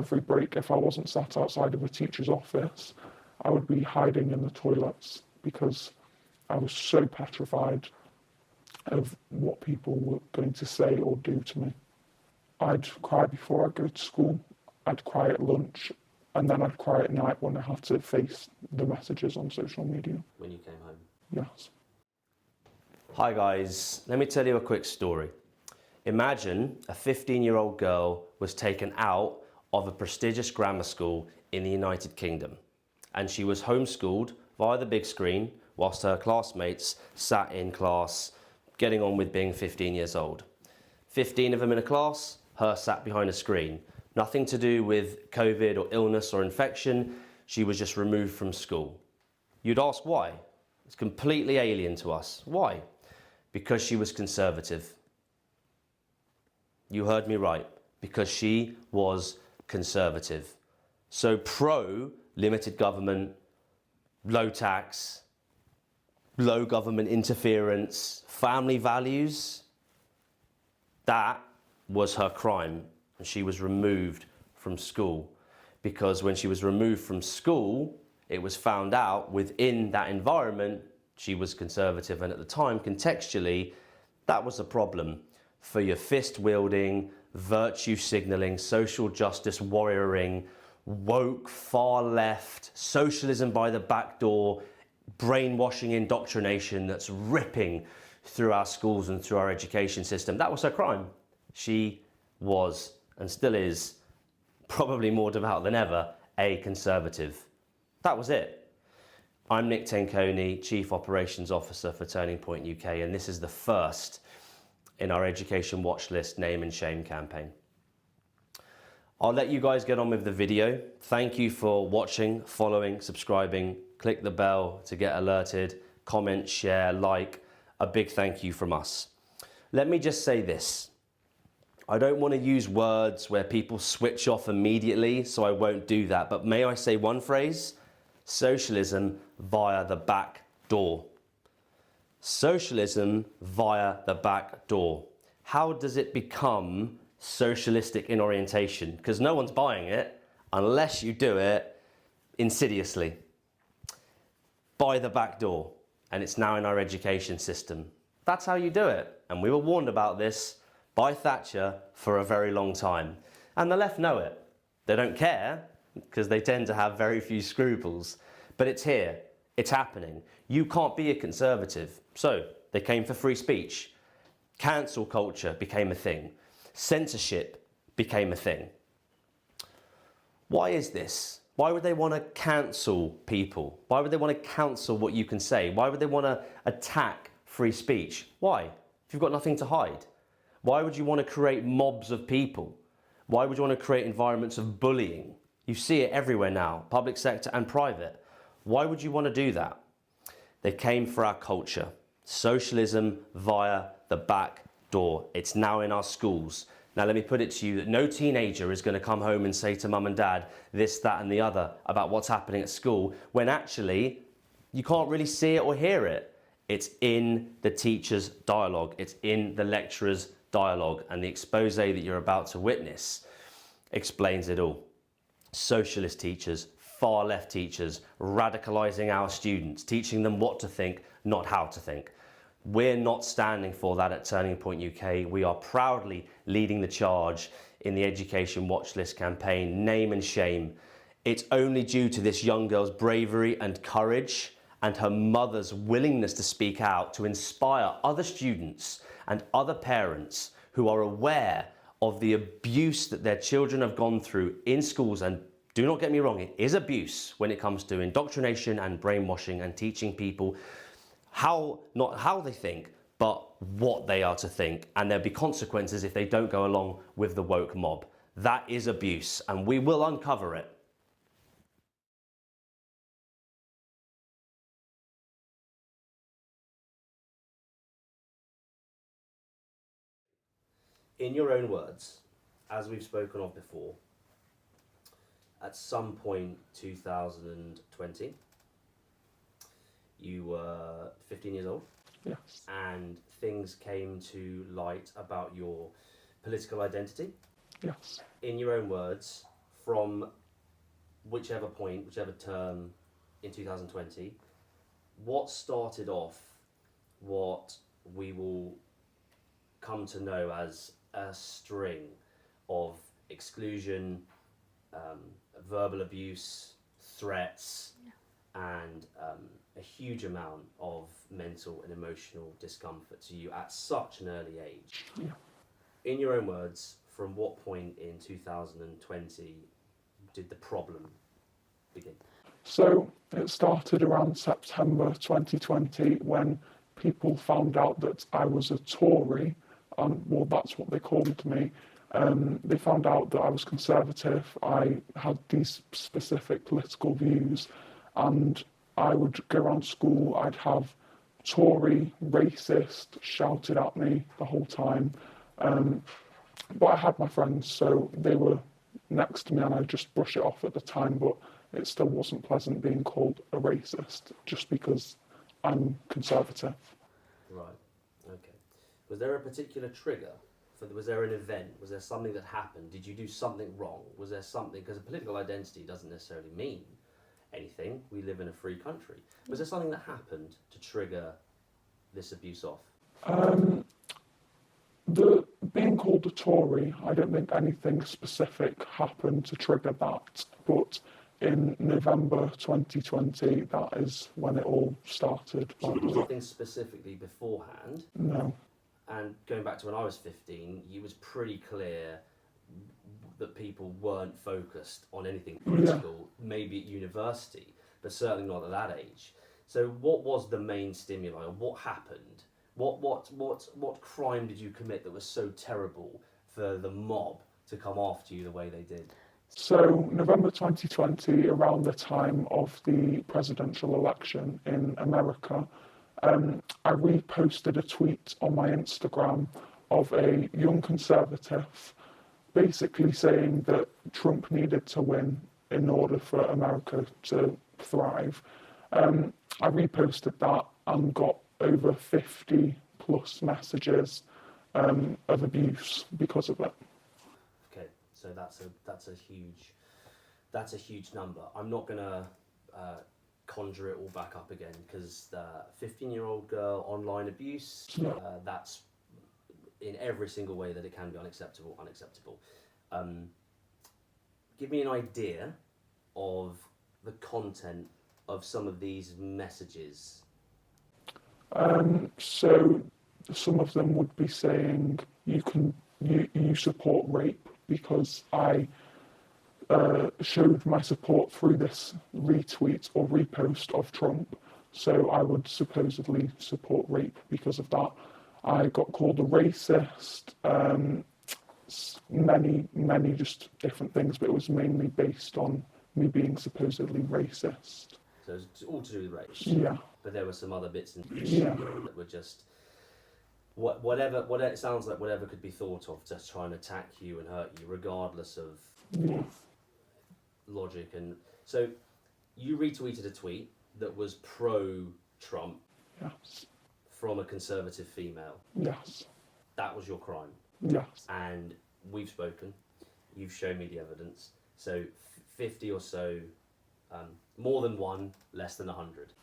Every break, if I wasn't sat outside of a teacher's office, I would be hiding in the toilets because I was so petrified of what people were going to say or do to me. I'd cry before I'd go to school, I'd cry at lunch, and then I'd cry at night when I had to face the messages on social media. When you came home? Yes. Hi guys, let me tell you a quick story. Imagine a 15-year-old girl was taken out of a prestigious grammar school in the United Kingdom, and she was homeschooled via the big screen whilst her classmates sat in class getting on with being 15 years old. 15 of them in a class, her sat behind a screen. Nothing to do with COVID or illness or infection, she was just removed from school. You'd ask why? It's completely alien to us. Why? Because she was conservative. You heard me right, because she was conservative. So pro limited government, low tax, low government interference, family values, that was her crime. And she was removed from school, because when she was removed from school, it was found out within that environment she was conservative, and at the time, contextually, that was a problem for your fist-wielding, virtue signalling, social justice warrioring, woke, far left, socialism by the back door, brainwashing indoctrination that's ripping through our schools and through our education system. That was her crime. She was, and still is, probably more devout than ever, a conservative. That was it. I'm Nick Tenconi, Chief Operations Officer for Turning Point UK, and this is the first in our Education Watch List Name and Shame campaign. I'll let you guys get on with the video. Thank you for watching, following, subscribing. Click the bell to get alerted. Comment, share, like. A big thank you from us. Let me just say this. I don't want to use words where people switch off immediately, so I won't do that. But may I say one phrase? Socialism via the back door. Socialism via the back door. How does it become socialistic in orientation? Because no one's buying it unless you do it insidiously. By the back door. And it's now in our education system. That's how you do it. And we were warned about this by Thatcher for a very long time. And the left know it. They don't care because they tend to have very few scruples. But it's here. It's happening. You can't be a conservative. So they came for free speech. Cancel culture became a thing. Censorship became a thing. Why is this? Why would they want to cancel people? Why would they want to cancel what you can say? Why would they want to attack free speech? Why? If you've got nothing to hide. Why would you want to create mobs of people? Why would you want to create environments of bullying? You see it everywhere now, public sector and private. Why would you want to do that? They came for our culture. Socialism via the back door. It's now in our schools. Now let me put it to you that no teenager is going to come home and say to mum and dad this, that and the other about what's happening at school, when actually you can't really see it or hear it. It's in the teacher's dialogue. It's in the lecturer's dialogue, and the expose that you're about to witness explains it all. Socialist teachers, far left teachers, radicalizing our students, teaching them what to think, not how to think. We're not standing for that at Turning Point UK. We are proudly leading the charge in the Education Watch List campaign, Name and Shame. It's only due to this young girl's bravery and courage and her mother's willingness to speak out to inspire other students and other parents who are aware of the abuse that their children have gone through in schools. And do not get me wrong, it is abuse when it comes to indoctrination and brainwashing and teaching people not how they think, but what they are to think. And there'll be consequences if they don't go along with the woke mob. That is abuse, and we will uncover it. In your own words, as we've spoken of before, at some point 2020, you were 15 years old. Yes. And things came to light about your political identity. Yes. In your own words, from whichever point, whichever term in 2020, what started off what we will come to know as a string of exclusion, verbal abuse, threats, and a huge amount of mental and emotional discomfort to you at such an early age? Yeah. In your own words, from what point in 2020 did the problem begin? So it started around September 2020 when people found out that I was a Tory, and well, that's what they called me. They found out that I was conservative, I had these specific political views, and I would go around school, I'd have Tory, racist shouted at me the whole time. But I had my friends, so they were next to me and I'd just brush it off at the time, but it still wasn't pleasant being called a racist just because I'm conservative. Right, okay. Was there a particular trigger? Was there an event? Was there something that happened? Did you do something wrong? Was there something, because a political identity doesn't necessarily mean anything. We live in a free country. Was there something that happened to trigger this abuse off? The being called a Tory, I don't think anything specific happened to trigger that, but in November 2020, that is when it all started. Nothing specifically beforehand? No. And going back to when I was 15, it was pretty clear that people weren't focused on anything political, maybe at university, but certainly not at that age. So what was the main stimuli, or what happened? What crime did you commit that was so terrible for the mob to come after you the way they did? So November 2020, around the time of the presidential election in America, I reposted a tweet on my Instagram of a young conservative basically saying that Trump needed to win in order for America to thrive. I reposted that and got over 50 plus messages of abuse because of it. Okay, so that's a huge number. I'm not gonna conjure it all back up again, because the 15-year-old girl online abuse, that's in every single way that it can be unacceptable. Give me an idea of the content of some of these messages. So some of them would be saying you support rape because I showed my support through this retweet or repost of Trump. So I would supposedly support rape because of that. I got called a racist, many just different things, but it was mainly based on me being supposedly racist. So it's all to do with race. Yeah. But there were some other bits and pieces that were just whatever it sounds like, whatever could be thought of, just trying to attack you and hurt you, regardless of logic. And so you retweeted a tweet that was pro-Trump. Yes. From a conservative female. Yes. That was your crime. Yes. And we've spoken. You've shown me the evidence. So 50 or so, more than one, less than 100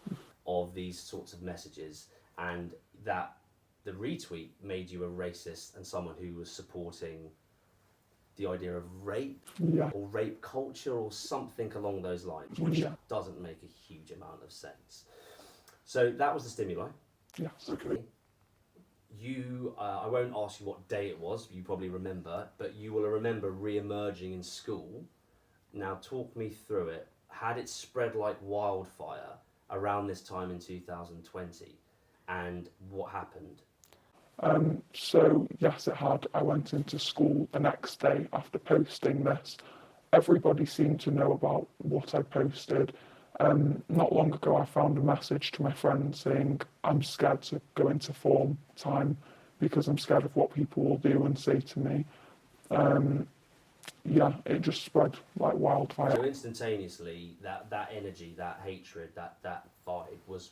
of these sorts of messages, and that the retweet made you a racist and someone who was supporting the idea of rape or rape culture or something along those lines, which doesn't make a huge amount of sense. So that was the stimuli. Yes. Okay. You, I won't ask you what day it was, you probably remember, but you will remember re-emerging in school. Now talk me through it. Had it spread like wildfire around this time in 2020? And what happened? So yes, it had. I went into school the next day after posting this. Everybody seemed to know about what I posted. Not long ago, I found a message to my friend saying, I'm scared to go into form time because I'm scared of what people will do and say to me. It just spread like wildfire. So instantaneously, that energy, that hatred, that vibe was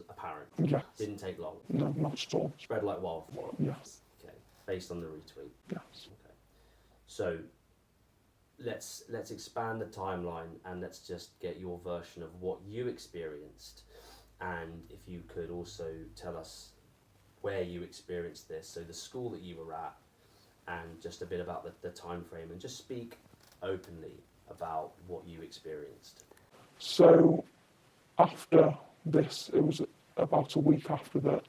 apparent. Yes. Didn't take long. No, not at all. Spread like wildfire. Yes. Okay. Based on the retweet. Yes. Okay. So let's expand the timeline and let's just get your version of what you experienced, and if you could also tell us where you experienced this, so the school that you were at, and just a bit about the time frame, and just speak openly about what you experienced. So after this, it was about a week after that,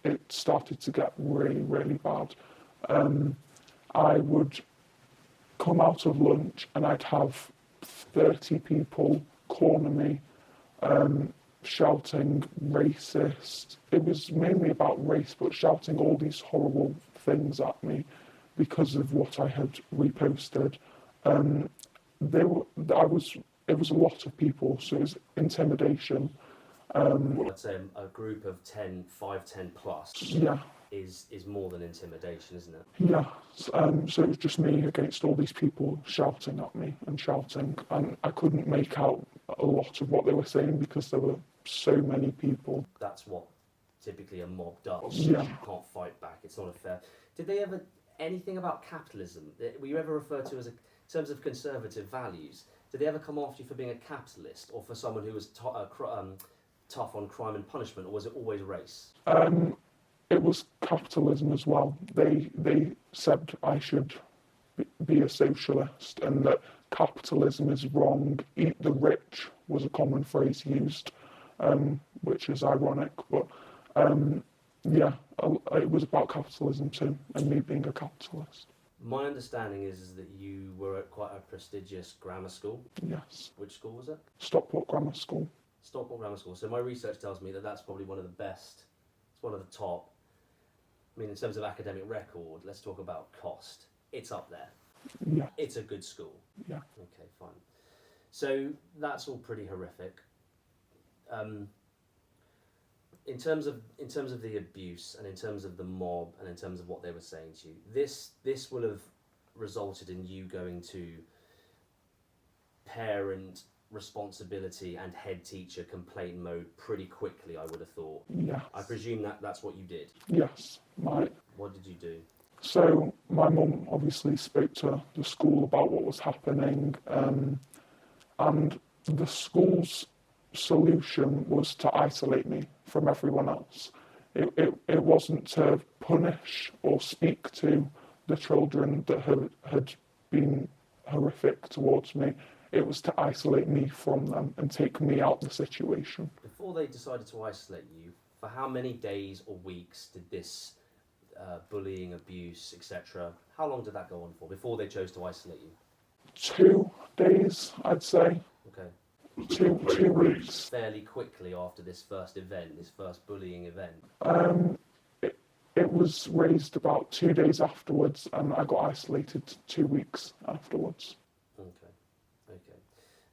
it started to get really, really bad. I would come out of lunch and I'd have 30 people corner me, shouting racist. It was mainly about race, but shouting all these horrible things at me because of what I had reposted. It was a lot of people, so it was intimidation. I'd say a group of 10 plus Yeah, is more than intimidation, isn't it? yeah. So it was just me against all these people shouting at me and shouting, and I couldn't make out a lot of what they were saying because there were so many people. That's what typically a mob does. Yeah. You can't fight back. It's not fair. Did they ever anything about capitalism? Were you ever referred to as in terms of conservative values? Did they ever come after you for being a capitalist or for someone who was tough on crime and punishment, or was it always race? It was capitalism as well. They said I should be a socialist and that capitalism is wrong. Eat the rich was a common phrase used, which is ironic. But yeah, it was about capitalism too, and me being a capitalist. My understanding is that you were at quite a prestigious grammar school. Yes. Which school was it? Stockport Grammar School. Stockport Grammar School. So my research tells me that that's probably one of the best. It's one of the top. I mean, in terms of academic record, let's talk about cost. It's up there. Yeah. It's a good school. Yeah. Okay, fine. So that's all pretty horrific. In terms of the abuse and in terms of the mob and in terms of what they were saying to you, this will have resulted in you going to parent responsibility and head teacher complaint mode pretty quickly, I would have thought. Yes. I presume that's what you did. Yes. What did you do? So my mum obviously spoke to the school about what was happening, and the school's solution was to isolate me from everyone else. It wasn't to punish or speak to the children that had been horrific towards me. It was to isolate me from them and take me out of the situation. Before they decided to isolate you, for how many days or weeks did this bullying, abuse, etc., how long did that go on for before they chose to isolate you? 2 days, I'd say. Okay. 2 weeks. Fairly quickly after this first event, this first bullying event. It was raised about 2 days afterwards, and I got isolated 2 weeks afterwards. Okay.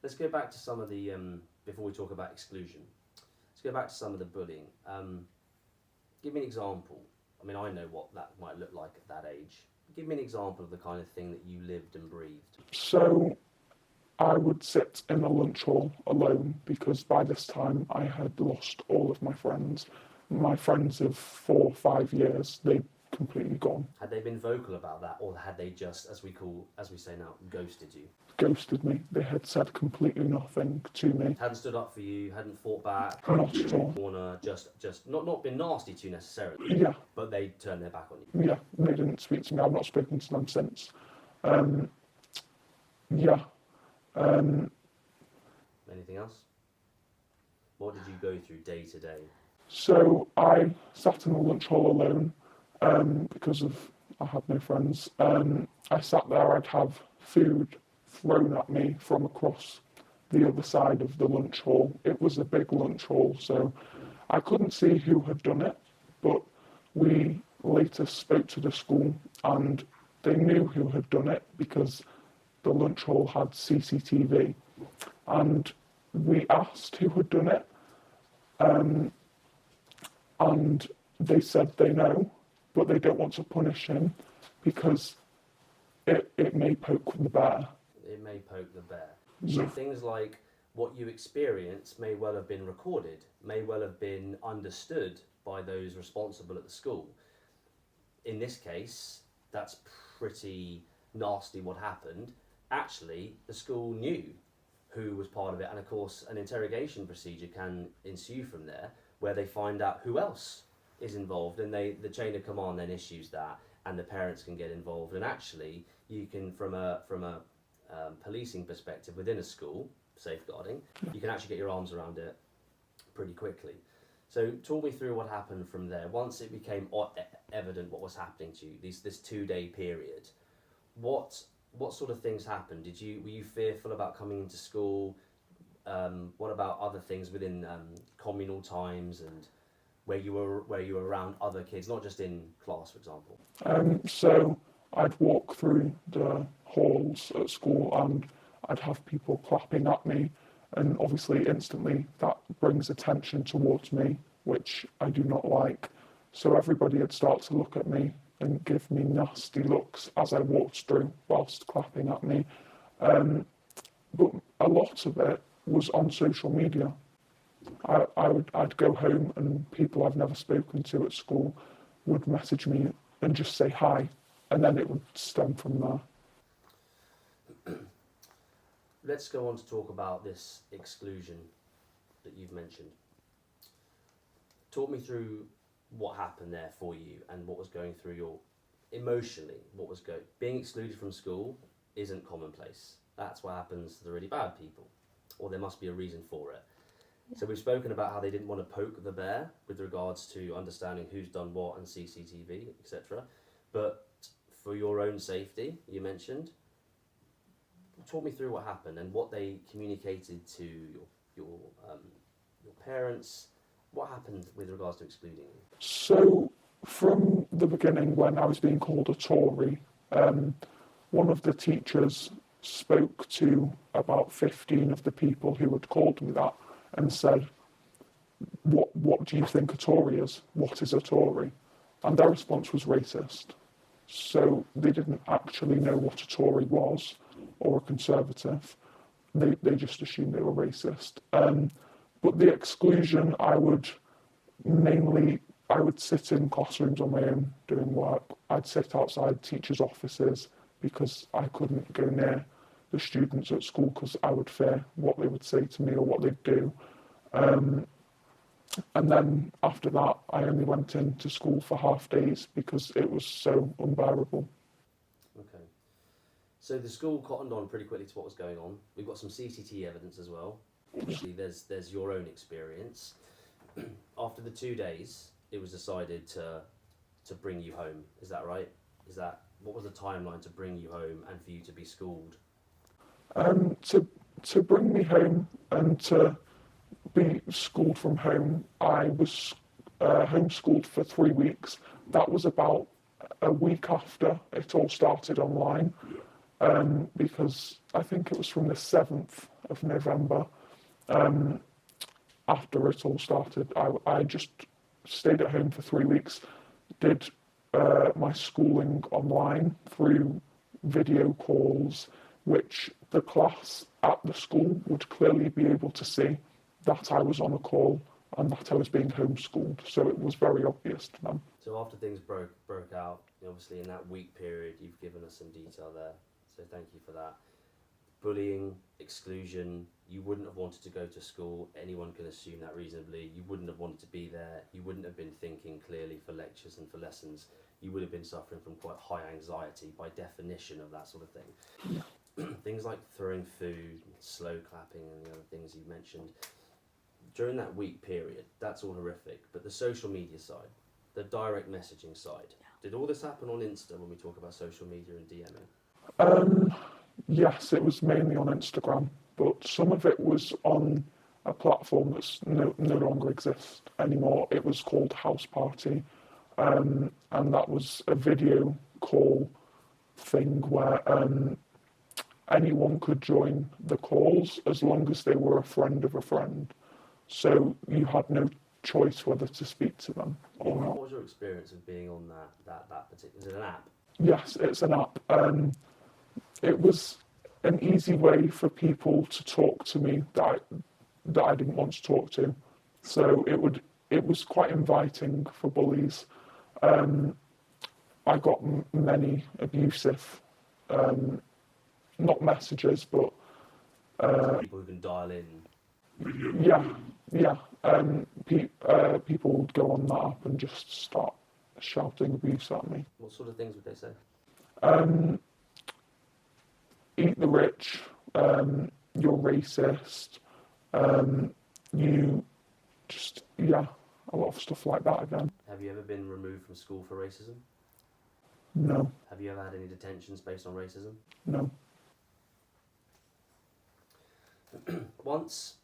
Let's go back to some of the, before we talk about exclusion, let's go back to some of the bullying. Give me an example. I mean, I know what that might look like at that age. Give me an example of the kind of thing that you lived and breathed. So I would sit in the lunch hall alone because by this time I had lost all of my friends. My friends of 4 or 5 years, they'd completely gone. Had they been vocal about that, or had they just, as we say now, ghosted you? Ghosted me. They had said completely nothing to me. Hadn't stood up for you, hadn't fought back. Not at all. Corner, just not been nasty to you necessarily. Yeah. But they turned their back on you. Yeah, they didn't speak to me. I've not spoken to them since. Yeah. Anything else? What did you go through day to day? So I sat in the lunch hall alone because I had no friends. I sat there, I'd have food thrown at me from across the other side of the lunch hall. It was a big lunch hall, so I couldn't see who had done it, but we later spoke to the school and they knew who had done it because the lunch hall had CCTV. And we asked who had done it, and they said they know, but they don't want to punish him because it may poke the bear. It may poke the bear. So things like what you experience may well have been recorded, may well have been understood by those responsible at the school. In this case, that's pretty nasty what happened. actually the school knew who was part of it, and of course an interrogation procedure can ensue from there where they find out who else is involved, and the chain of command then issues that, and the parents can get involved, and actually you can from a policing perspective within a school safeguarding, you can actually get your arms around it pretty quickly. So talk me through what happened from there once it became evident what was happening to you, this 2-day period. What sort of things happened? Were you fearful about coming into school? What about other things within communal times and where you were around other kids, not just in class, for example? So I'd walk through the halls at school and I'd have people clapping at me, and obviously instantly that brings attention towards me, which I do not like. So everybody would start to look at me and give me nasty looks as I walked through whilst clapping at me. But a lot of it was on social media. I'd go home and people I've never spoken to at school would message me and just say hi, and then it would stem from there. Let's go on to talk about this exclusion that you've mentioned. Talk me through what happened there for you and what was going through your emotionally. Being excluded from school isn't commonplace. That's what happens to the really bad people, or there must be a reason for it. Yeah. So we've spoken about how they didn't want to poke the bear with regards to understanding who's done what and CCTV, etc. But for your own safety, you mentioned. Talk me through what happened and what they communicated to your parents. What happened with regards to excluding you? So from the beginning, when I was being called a Tory, one of the teachers spoke to about 15 of the people who had called me that and said, what do you think a Tory is? What is a Tory? And their response was racist. So they didn't actually know what a Tory was or a Conservative. They just assumed they were racist. But the exclusion, I would sit in classrooms on my own doing work. I'd sit outside teachers' offices because I couldn't go near the students at school because I would fear what they would say to me or what they'd do. And then after that, I only went into school for half days because it was so unbearable. Okay. So the school cottoned on pretty quickly to what was going on. We've got some CCTV evidence as well. Obviously, there's your own experience. After the 2 days, it was decided to bring you home. Is that right? What was the timeline to bring you home and for you to be schooled? To bring me home and to be schooled from home, I was homeschooled for 3 weeks. That was about a week after it all started online, because I think it was from the 7th of November. After it all started, I just stayed at home for 3 weeks, did my schooling online through video calls, which the class at the school would clearly be able to see that I was on a call and that I was being homeschooled. So it was very obvious to them. So after things broke out, obviously in that week period, you've given us some detail there. So thank you for that. Bullying, exclusion, you wouldn't have wanted to go to school. Anyone can assume that reasonably. You wouldn't have wanted to be there. You wouldn't have been thinking clearly for lectures and for lessons. You would have been suffering from quite high anxiety by definition of that sort of thing. Things like throwing food, slow clapping and the other things you mentioned. During that week period, that's all horrific. But the social media side, the direct messaging side, did all this happen on Insta when we talk about social media and DMing? Yes, it was mainly on Instagram, but some of it was on a platform that's no longer exists anymore. It was called House Party, and that was a video call thing where anyone could join the calls as long as they were a friend of a friend. So you had no choice whether to speak to them or not. What was your experience of being on that particular? Is it an app? Yes, it's an app. It was an easy way for people to talk to me that I didn't want to talk to. So it was quite inviting for bullies. I got many abusive not messages, but People who can dial in. yeah. People would go on that app and just start shouting abuse at me. What sort of things would they say? Eat the rich, you're racist, you just, yeah, a lot of stuff like that again. Have you ever been removed from school for racism? No, Have you ever had any detentions based on racism? no. Once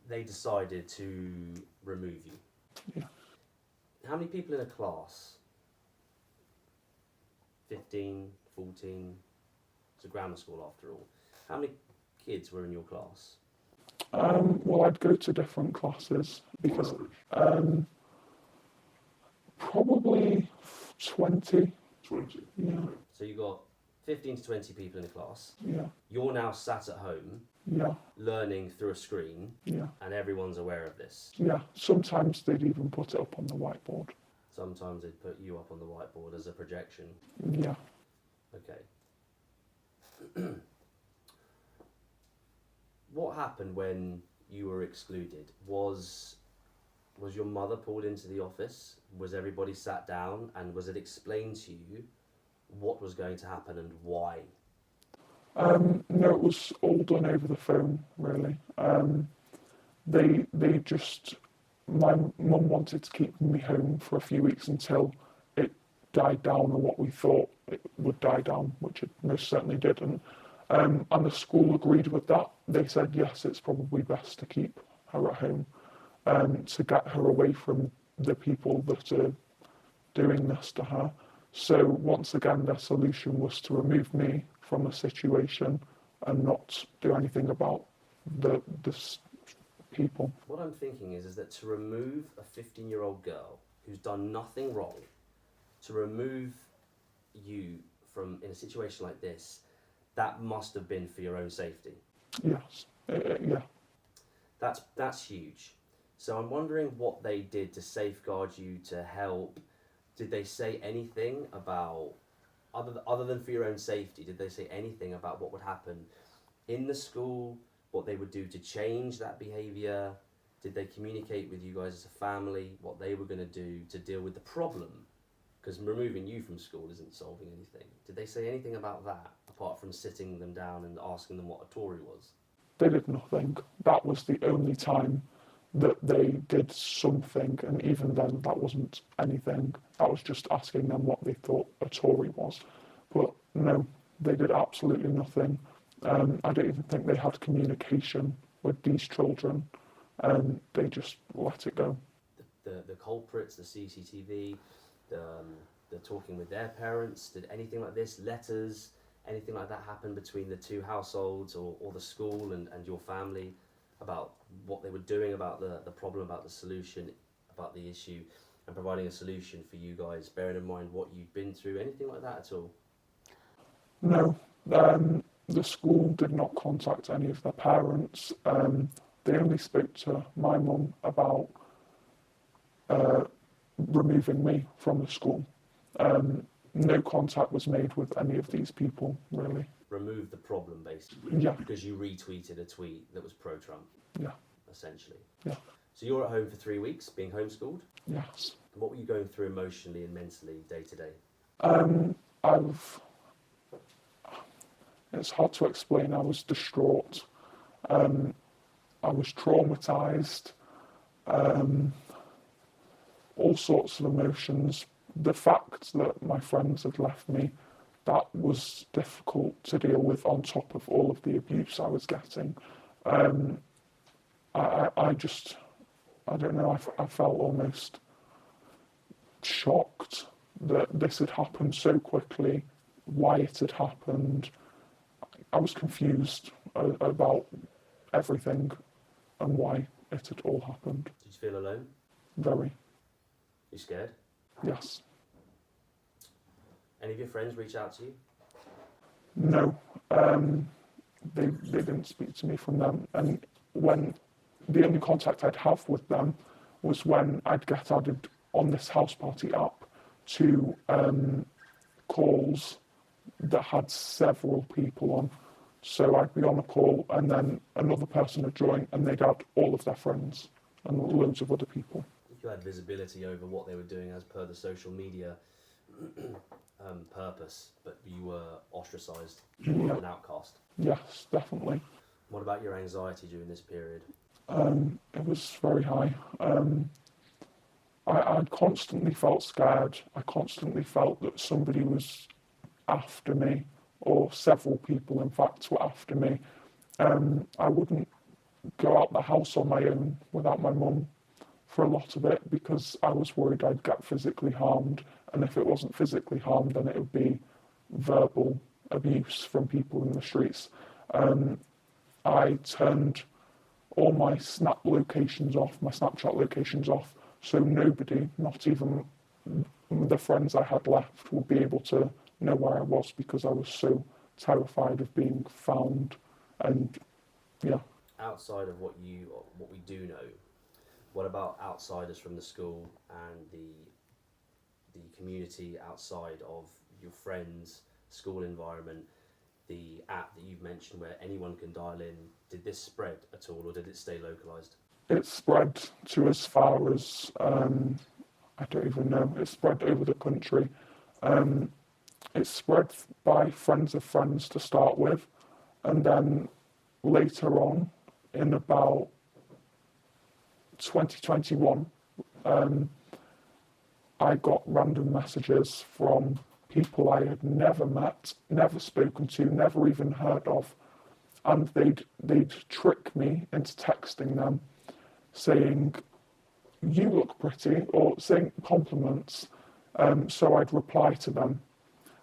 they decided to remove you, Yeah. how many people in a class? 15, 14? It's a grammar school after all. How many kids were in your class? Well, I'd go to different classes because probably 20. 20. Yeah, So you got 15 to 20 people in a class. yeah, You're now sat at home yeah, learning through a screen, yeah, and everyone's aware of this. yeah. Sometimes they'd even put it up on the whiteboard. Sometimes they'd put you up on the whiteboard as a projection. Yeah. Okay. What happened when you were excluded? Was your mother pulled into the office? Was everybody sat down, and was it explained to you what was going to happen and why? No, it was all done over the phone, really. They just, my mum wanted to keep me home for a few weeks until it died down, or what we thought it would die down, which it most certainly didn't. And the school agreed with that. They said, yes, it's probably best to keep her at home, to get her away from the people that are doing this to her. So once again, their solution was to remove me from the situation and not do anything about this people. What I'm thinking is that to remove a 15-year-old girl who's done nothing wrong, to remove you from in a situation like this, that must have been for your own safety. Yes, yeah. That's huge. So I'm wondering what they did to safeguard you, to help. Did they say anything about, other than for your own safety, did they say anything about what would happen in the school, what they would do to change that behaviour? Did they communicate with you guys as a family what they were going to do to deal with the problem? Because removing you from school isn't solving anything. Did they say anything about that, apart from sitting them down and asking them what a Tory was? They did nothing. That was the only time that they did something, and even then that wasn't anything. That was just asking them what they thought a Tory was. But no, they did absolutely nothing. I don't even think they had communication with these children. They just let it go. The culprits, the CCTV, the talking with their parents, did anything like this, letters, anything like that happen between the two households or the school and your family about what they were doing, about the problem, about the solution, about the issue, and providing a solution for you guys, bearing in mind what you've been through, anything like that at all? No, the school did not contact any of their parents. They only spoke to my mum about removing me from the school. No contact was made with any of these people, really. Remove the problem, basically. Yeah, Because you retweeted a tweet that was pro-Trump, yeah, essentially. yeah, So you're at home for 3 weeks, being homeschooled. yes. What were you going through emotionally and mentally day to day? It's hard to explain. I was distraught. I was traumatized. All sorts of emotions. The fact that my friends had left me, that was difficult to deal with, on top of all of the abuse I was getting. I don't know, I felt almost shocked that this had happened so quickly, why it had happened. I was confused about everything and why it had all happened. Did you feel alone? Very, You scared? yes. Any of your friends reach out to you? No, they didn't speak to me from them. And when the only contact I'd have with them was when I'd get added on this house party app to calls that had several people on. So I'd be on a call and then another person would join and they'd add all of their friends and loads of other people. You had visibility over what they were doing as per the social media purpose, but you were ostracised, an outcast. Yes, definitely. What about your anxiety during this period? It was very high. I constantly felt scared. I constantly felt that somebody was after me, or several people, in fact, were after me. I wouldn't go out the house on my own without my mum for a lot of it because I was worried I'd get physically harmed, and if it wasn't physically harmed, then it would be verbal abuse from people in the streets. I turned all my Snap locations off, my Snapchat locations off, so nobody, not even the friends I had left, would be able to know where I was because I was so terrified of being found. And yeah. Outside of what we do know, what about outsiders from the school and the community outside of your friends, school environment, the app that you've mentioned where anyone can dial in? Did this spread at all, or did it stay localised? It spread to as far as, I don't even know, it spread over the country. It spread by friends of friends to start with, and then later on, in about 2021, I got random messages from people I had never met, never spoken to, never even heard of, and they'd trick me into texting them, saying, "You look pretty," or saying compliments. So I'd reply to them,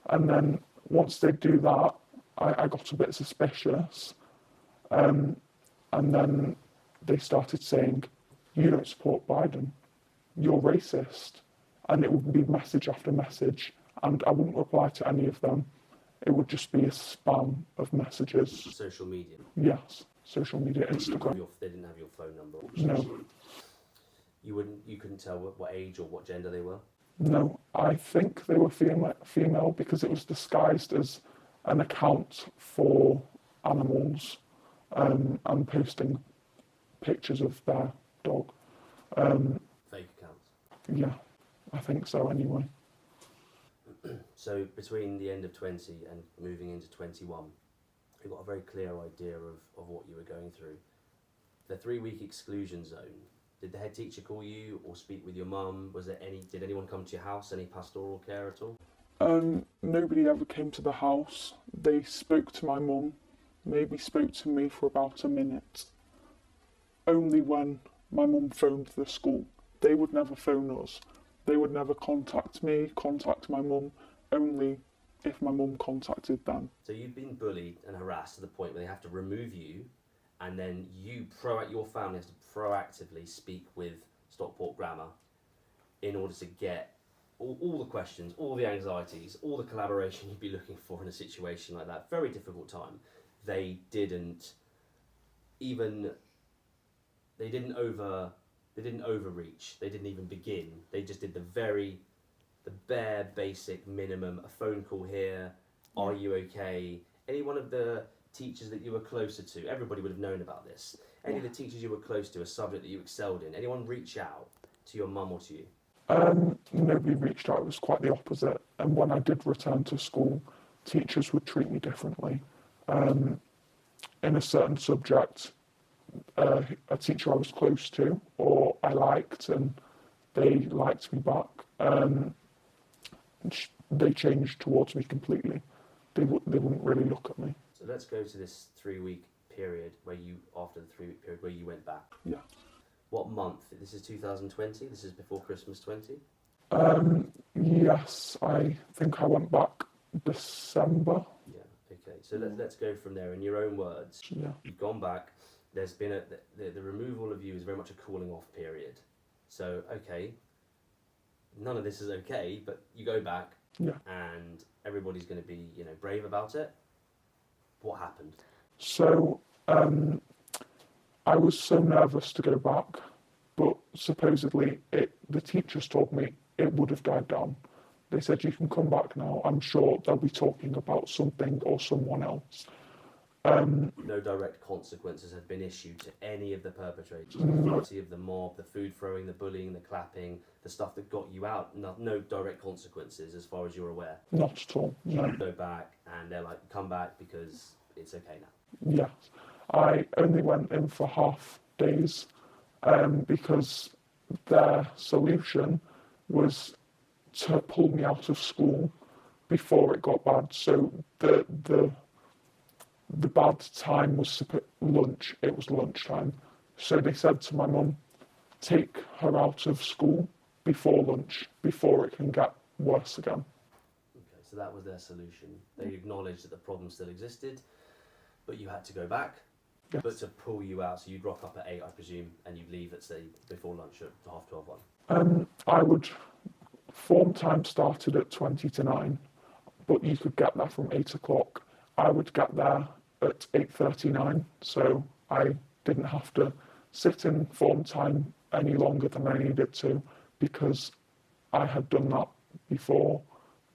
and then once they'd do that, I got a bit suspicious, and then they started saying, "You don't support Biden, you're racist," and it would be message after message, and I wouldn't reply to any of them. It would just be a spam of messages. Social media? Yes, social media, Instagram. They didn't have your phone number? No. You couldn't tell what age or what gender they were? No, I think they were female because it was disguised as an account for animals, and posting pictures of their dog. Fake accounts? Yeah, I think so anyway. So between the end of 20 and moving into 21, you got a very clear idea of what you were going through. The 3-week exclusion zone, did the head teacher call you or speak with your mum? Did anyone come to your house, any pastoral care at all? Nobody ever came to the house. They spoke to my mum, maybe spoke to me for about a minute. Only when my mum phoned the school. They would never phone us. They would never contact me, contact my mum, only if my mum contacted them. So you've been bullied and harassed to the point where they have to remove you, and then your family has to proactively speak with Stockport Grammar in order to get all the questions, all the anxieties, all the collaboration you'd be looking for in a situation like that. Very difficult time. They didn't overreach. They didn't even begin. They just did the bare basic minimum. A phone call here. Are you okay? Any one of the teachers that you were closer to, everybody would have known about this. Any of the teachers you were close to, a subject that you excelled in, anyone reach out to your mum or to you? Nobody reached out. It was quite the opposite. And when I did return to school, teachers would treat me differently. In a certain subject, a teacher I was close to or I liked and they liked me back, they changed towards me completely. They wouldn't really look at me. So let's go to this 3-week period after the 3-week period where you went back. Yeah. What month? This is 2020? This is before Christmas 20? Yes, I think I went back December. Yeah, okay. So let's go from there in your own words. Yeah. You've gone back. There's been the removal of you is very much a cooling off period. So, okay, none of this is okay, but you go back, Yeah. and everybody's going to be, brave about it. What happened? So, I was so nervous to go back, but supposedly the teachers told me it would have died down. They said, you can come back now. I'm sure they'll be talking about something or someone else. No direct consequences have been issued to any of the perpetrators. The majority of the mob, the food throwing, the bullying, the clapping, the stuff that got you out, no direct consequences as far as you're aware. Not at all, no. You go back and they're like, come back because it's okay now. Yes. I only went in for half days because their solution was to pull me out of school before it got bad. So the bad time was lunch. It was lunchtime. So they said to my mum, take her out of school before lunch, before it can get worse again. Okay, so that was their solution. They acknowledged that the problem still existed, but you had to go back. Yes. But to pull you out, so you'd rock up at 8, I presume, and you'd leave at, say, before lunch at 12:30. I would, form time started at 20 to 9, but you could get there from 8 o'clock. I would get there at 8:39, so I didn't have to sit in form time any longer than I needed to, because I had done that before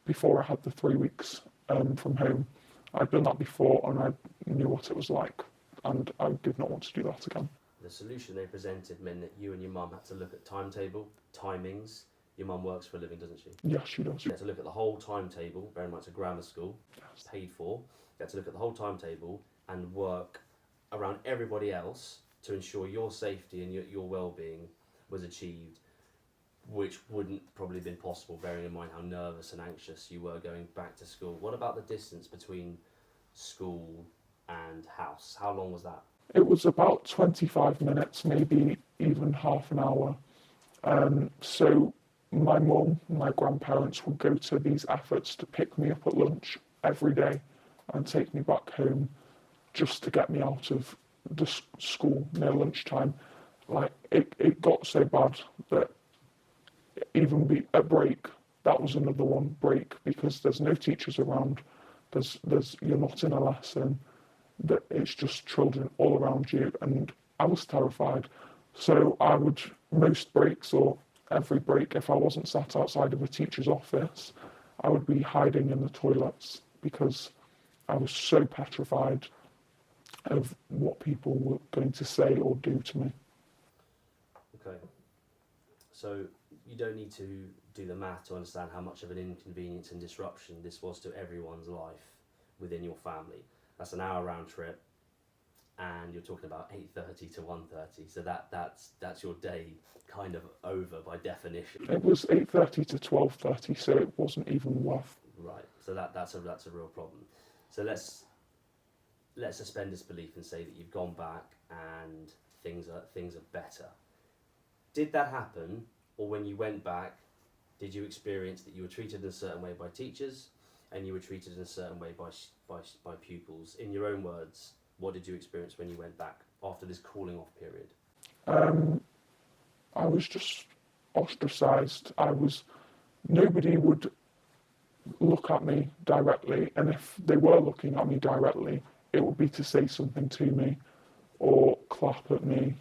I had the 3 weeks from home. I'd done that before and I knew what it was like, and I did not want to do that again. The solution they presented meant that you and your mum had to look at timetable, timings. Your mum works for a living, doesn't she? Yes, she does. You had to look at the whole timetable, very much a grammar school, Yes. paid for. You had to look at the whole timetable and work around everybody else to ensure your safety and your well-being was achieved, which wouldn't probably have been possible, bearing in mind how nervous and anxious you were going back to school. What about the distance between school and house? How long was that? It was about 25 minutes, maybe even half an hour. So my mum, my grandparents would go to these efforts to pick me up at lunch every day and take me back home just to get me out of the school near lunchtime. Like, it got so bad that even at break, that was another one, break, because there's no teachers around, you're not in a lesson, that it's just children all around you, and I was terrified. So I would, most breaks or every break, if I wasn't sat outside of a teacher's office, I would be hiding in the toilets because I was so petrified of what people were going to say or do to me. Okay. So you don't need to do the math to understand how much of an inconvenience and disruption this was to everyone's life within your family. That's an hour round trip, and you're talking about 8:30 to 1:30. So that's your day kind of over by definition. It was 8:30 to 12:30, so it wasn't even worth. Right. So that's a real problem. So let's suspend disbelief and say that you've gone back and things are better. Did that happen, or when you went back, did you experience that you were treated in a certain way by teachers and you were treated in a certain way by pupils? In your own words, what did you experience when you went back after this cooling off period? I was just ostracised. Nobody would look at me directly, and if they were looking at me directly, it would be to say something to me or clap at me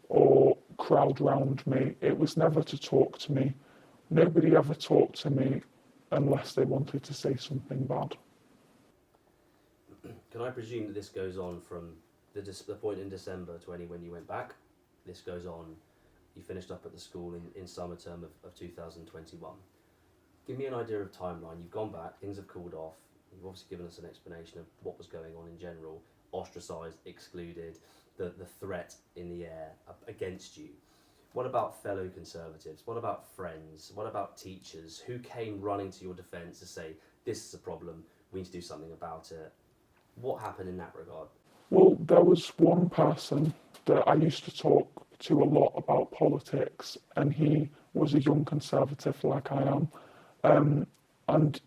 or crowd round me. It was never to talk to me. Nobody ever talked to me unless they wanted to say something bad. Can I presume that this goes on from the point in December to when you went back? This goes on, you finished up at the school in summer term of 2021. Give me an idea of timeline. You've gone back, things have cooled off. You've obviously given us an explanation of what was going on in general, ostracised, excluded, the threat in the air against you. What about fellow Conservatives? What about friends? What about teachers? Who came running to your defence to say, this is a problem, we need to do something about it? What happened in that regard? Well, there was one person that I used to talk to a lot about politics, and he was a young Conservative like I am. And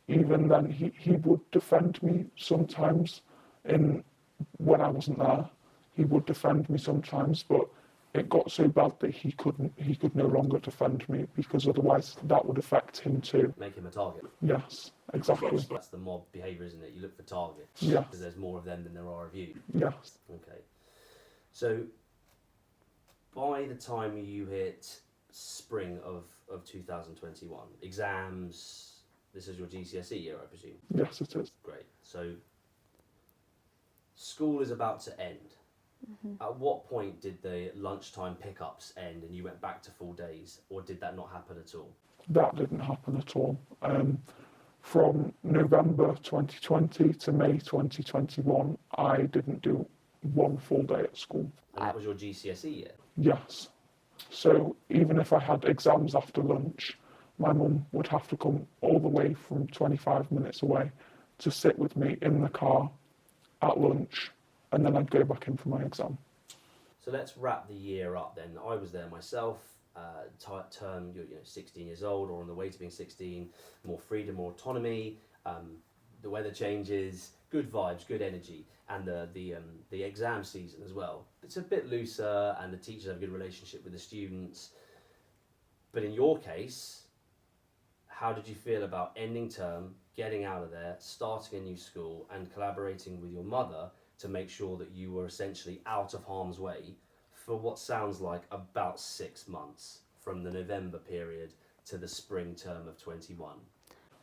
even then, he would defend me sometimes. When I wasn't there, he would defend me sometimes, but it got so bad that he could no longer defend me, because otherwise that would affect him too. Make him a target. Yes, exactly. That's the mob behaviour, isn't it? You look for targets. Yeah. Because there's more of them than there are of you. Yes. Okay. So by the time you hit spring of of 2021. Exams, this is your GCSE year, I presume? Yes, it is. Great. So school is about to end. At what point did the lunchtime pickups end and you went back to full days, or did that not happen at all? That didn't happen at all. From November 2020 to May 2021, I didn't do one full day at school. And that was your GCSE year? Yes. So even if I had exams after lunch, my mum would have to come all the way from 25 minutes away to sit with me in the car at lunch, and then I'd go back in for my exam. So let's wrap the year up then. I was there myself, term, you're 16 years old or on the way to being 16, more freedom, more autonomy, the weather changes, good vibes, good energy, and the exam season as well. It's a bit looser and the teachers have a good relationship with the students. But in your case, how did you feel about ending term, getting out of there, starting a new school and collaborating with your mother to make sure that you were essentially out of harm's way for what sounds like about 6 months, from the November period to the spring term of 21?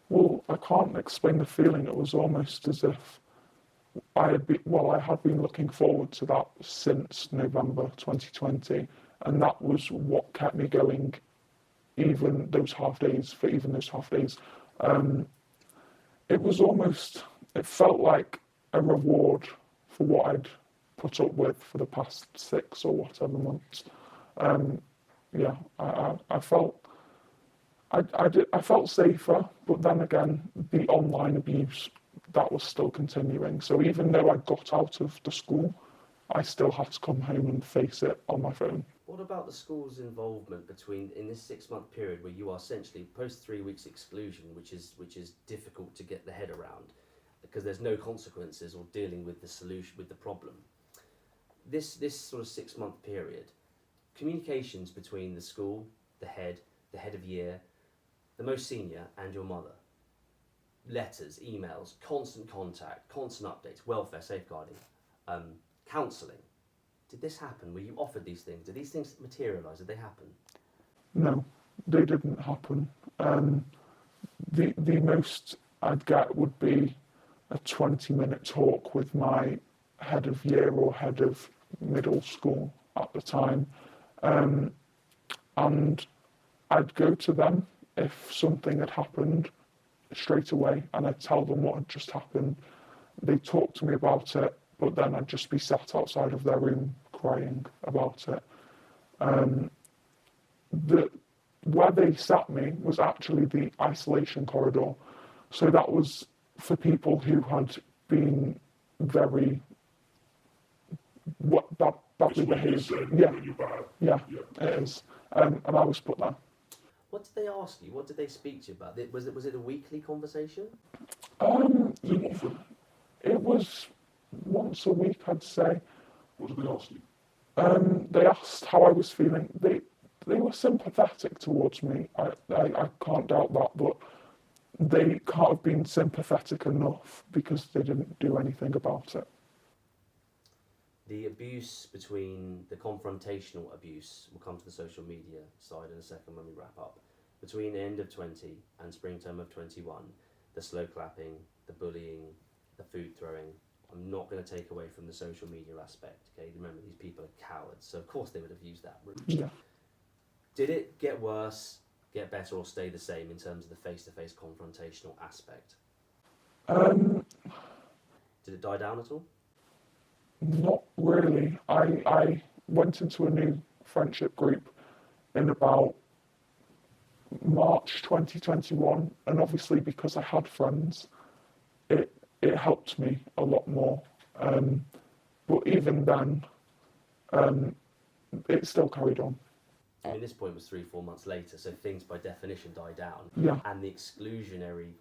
Well, I can't explain the feeling. It was almost as if I had been looking forward to that since November 2020, and that was what kept me going even those half days. It felt like a reward for what I'd put up with for the past 6 or whatever months. I felt safer, but then again, the online abuse, that was still continuing. So even though I got out of the school, I still had to come home and face it on my phone. What about the school's involvement in this 6-month period where you are essentially post 3 weeks exclusion, which is difficult to get the head around because there's no consequences or dealing with the solution, with the problem. This sort of 6-month period, communications between the school, the head of year, the most senior, and your mother. Letters, emails, constant contact, constant updates, welfare, safeguarding, counselling. Did this happen? Were you offered these things? Did these things materialise? Did they happen? No, they didn't happen. The most I'd get would be a 20-minute talk with my head of year or head of middle school at the time. And I'd go to them if something had happened straight away, and I'd tell them what had just happened. They'd talk to me about it, but then I'd just be sat outside of their room crying about it. Where they sat me was actually the isolation corridor. So that was for people who had been very badly behaved. Yeah, it is. And I was put there. What did they ask you? What did they speak to you about? Was it a weekly conversation? It was once a week, I'd say. What did they ask you? They asked how I was feeling. They were sympathetic towards me. I can't doubt that, but they can't have been sympathetic enough because they didn't do anything about it. The abuse between the confrontational abuse, we'll come to the social media side in a second when we wrap up, between the end of 20 and spring term of 21, the slow clapping, the bullying, the food throwing, I'm not going to take away from the social media aspect, okay? Remember, these people are cowards, so of course they would have used that route. Yeah. Did it get worse, get better, or stay the same in terms of the face-to-face confrontational aspect? Did it die down at all? Not really. I went into a new friendship group in about March 2021, and obviously because I had friends, it helped me a lot more. But even then, it still carried on. I mean, this point was 3-4 months later, so things by definition die down. Yeah. And the exclusionary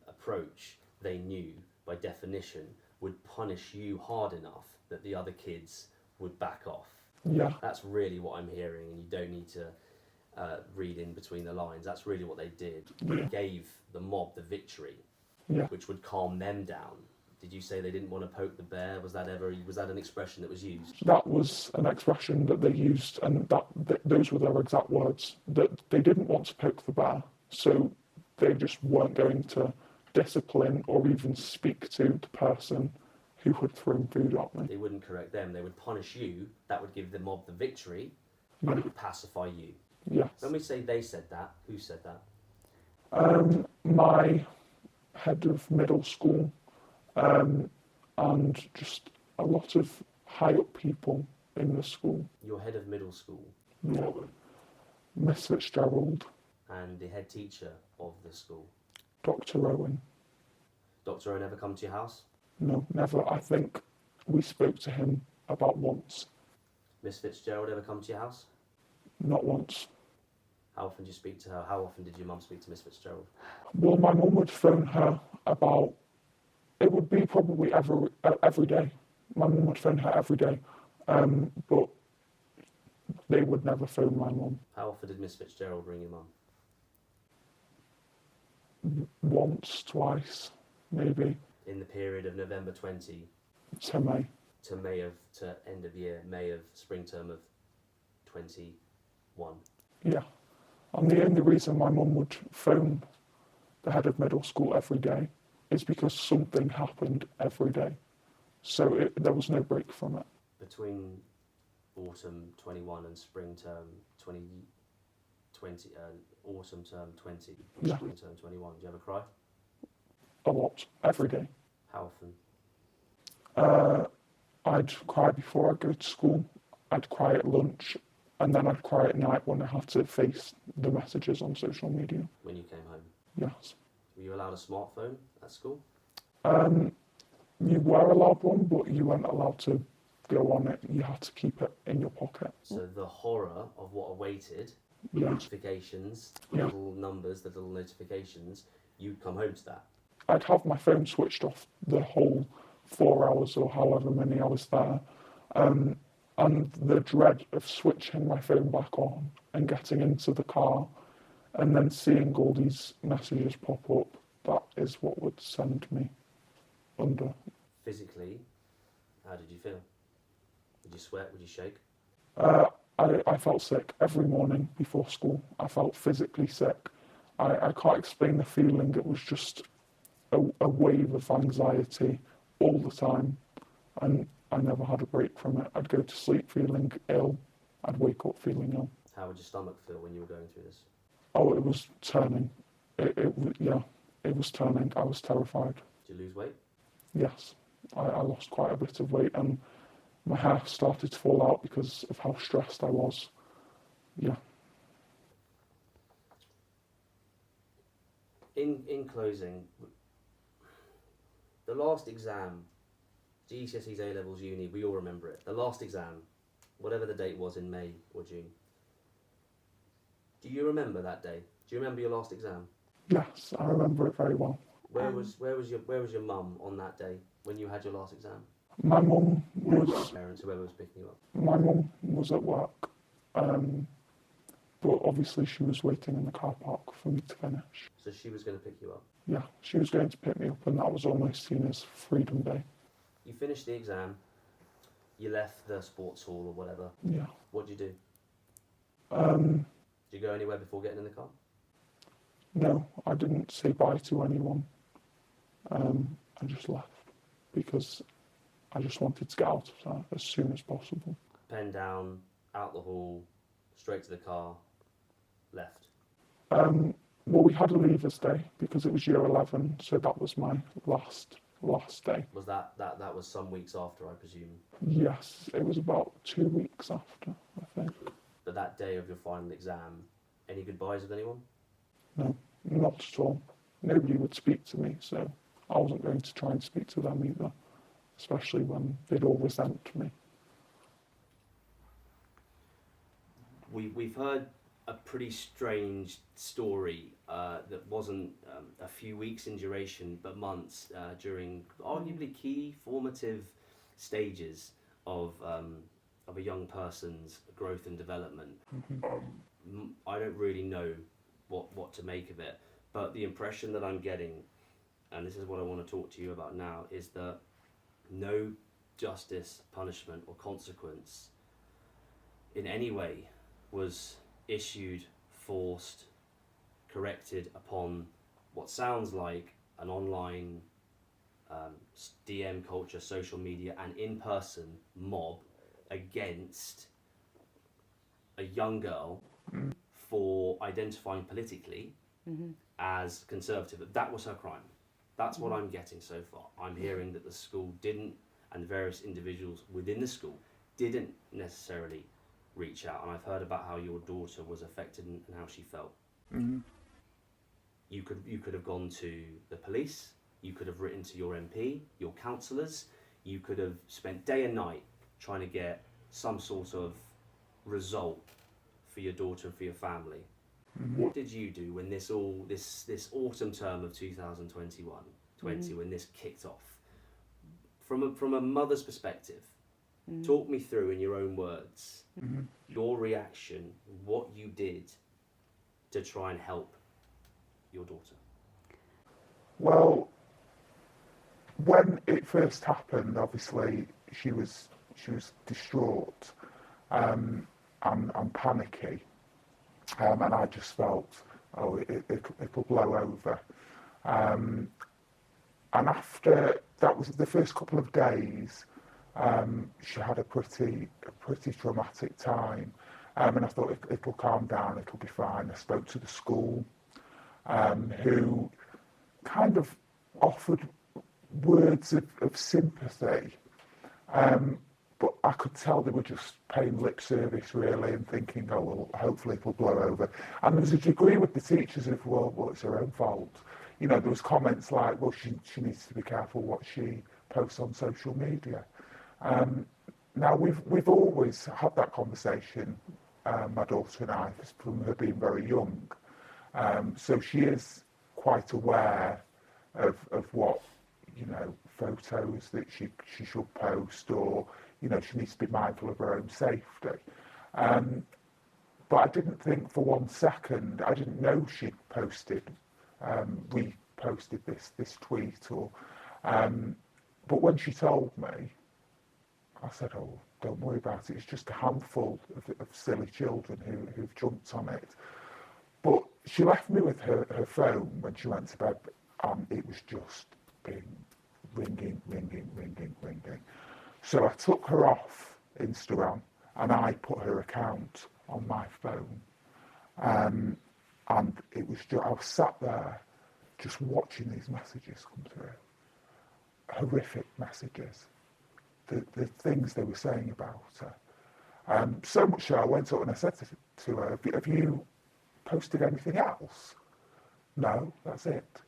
approach, they knew by definition would punish you hard enough that the other kids would back off. Yeah. That's really what I'm hearing, and you don't need to read in between the lines. That's really what they did. Yeah. They gave the mob the victory, Yeah. which would calm them down Did you say they didn't want to poke the bear? Was that an expression that was used? That was an expression that they used, and those were their exact words, that they didn't want to poke the bear, so they just weren't going to discipline or even speak to the person who had thrown food at me. They wouldn't correct them, they would punish you. That would give the mob the victory, Yeah. and it would pacify you. Yes. When we say they said that, who said that? My head of middle school, and just a lot of high up people in the school. Your head of middle school Yeah. Miss Fitzgerald, and the head teacher of the school. Dr. Owen. Dr. Owen ever come to your house? No, never. I think we spoke to him about once. Miss Fitzgerald ever come to your house? Not once. How often did you speak to her? How often did your mum speak to Miss Fitzgerald? Well, my mum would phone her about, it would be probably every day. My mum would phone her every day, but they would never phone my mum. How often did Miss Fitzgerald ring your mum? Once, twice, maybe, In the period of November 20 to May. to end of year, May of spring term of 21. Yeah. And the only reason my mum would phone the head of middle school every day is because something happened every day. So there was no break from it. Between autumn 21 and spring term 2020, autumn term 20, Yeah. spring term 21, do you ever cry? A lot, every day. How often? I'd cry before I'd go to school, I'd cry at lunch, and then I'd cry at night when I had to face the messages on social media. When you came home? Yes. Were you allowed a smartphone at school? You were allowed one, but you weren't allowed to go on it. You had to keep it in your pocket. So the horror of what awaited, Yeah. notifications, Yeah. little numbers, the little notifications, you'd come home to that. I'd have my phone switched off the whole 4 hours or however many I was there. And the dread of switching my phone back on and getting into the car and then seeing all these messages pop up, that is what would send me under. Physically, how did you feel? Would you sweat? Would you shake? I felt sick every morning before school. I felt physically sick. I can't explain the feeling. It was just a wave of anxiety all the time, and I never had a break from it. I'd go to sleep feeling ill. I'd wake up feeling ill. How would your stomach feel when you were going through this? Oh, it was turning. It was turning. I was terrified. Did you lose weight? Yes, I lost quite a bit of weight, and my hair started to fall out because of how stressed I was. Yeah. In closing, the last exam, GCSEs, A-levels, uni, we all remember it. The last exam, whatever the date was in May or June. Do you remember that day? Do you remember your last exam? Yes, I remember it very well. Where was your mum on that day when you had your last exam? My mum was Parents, whoever was picking you up. My mum was at work, but obviously she was waiting in the car park for me to finish. So she was going to pick you up. Yeah, she was going to pick me up, and that was almost seen as Freedom Day. You finished the exam. You left the sports hall or whatever. Yeah. What did you do? Um, Did you go anywhere before getting in the car? no, I didn't say bye to anyone. I just left because I just wanted to get out of there as soon as possible. Pen down, out the hall, straight to the car, left. Well, we had a leavers day because it was year 11, so that was my last day. Was that was some weeks after, I presume? Yes, it was about 2 weeks after, I think. But that day of your final exam, any goodbyes with anyone? No, not at all. Nobody would speak to me, so I wasn't going to try and speak to them either, especially when they'd all resent me. We've heard a pretty strange story that wasn't a few weeks in duration, but months during arguably key formative stages of a young person's growth and development. I don't really know what to make of it, but the impression that I'm getting and this is what I want to talk to you about now, is that no justice, punishment, or consequence in any way was issued, forced, corrected upon what sounds like an online DM culture, social media, and in-person mob against a young girl for identifying politically as conservative. That was her crime. That's what I'm getting so far. I'm hearing that the school didn't, and the various individuals within the school didn't necessarily reach out. And I've heard about how your daughter was affected and how she felt. You could have gone to the police. You could have written to your MP, your councillors. You could have spent day and night trying to get some sort of result for your daughter and for your family. What did you do when this autumn term of 2021-20, when this kicked off? From a mother's perspective, talk me through in your own words your reaction, what you did to try and help your daughter. Well, when it first happened, obviously she was distraught and panicky, and I just felt, it'll blow over. And after that was the first couple of days, she had a pretty traumatic time, and I thought it'll calm down, it'll be fine. I spoke to the school, who kind of offered words of sympathy, but I could tell they were just paying lip service really and thinking, oh well, hopefully it'll blow over. And there was a degree with the teachers of, well it's her own fault. You know, there was comments like, well she needs to be careful what she posts on social media. Now we've always had that conversation, my daughter and I, from her being very young. So she is quite aware of what, you know, photos that she should post, or, you know, she needs to be mindful of her own safety. But I didn't think for 1 second, I didn't know she'd posted, reposted this tweet, or, but when she told me, I said, oh, don't worry about it, it's just a handful of silly children who've jumped on it. But she left me with her phone when she went to bed, and it was just ringing. So I took her off Instagram and I put her account on my phone. And it was just, I was sat there just watching these messages come through. Horrific messages. The things they were saying about her. So much so I went up and I said to her, have you posted anything else? No, that's it.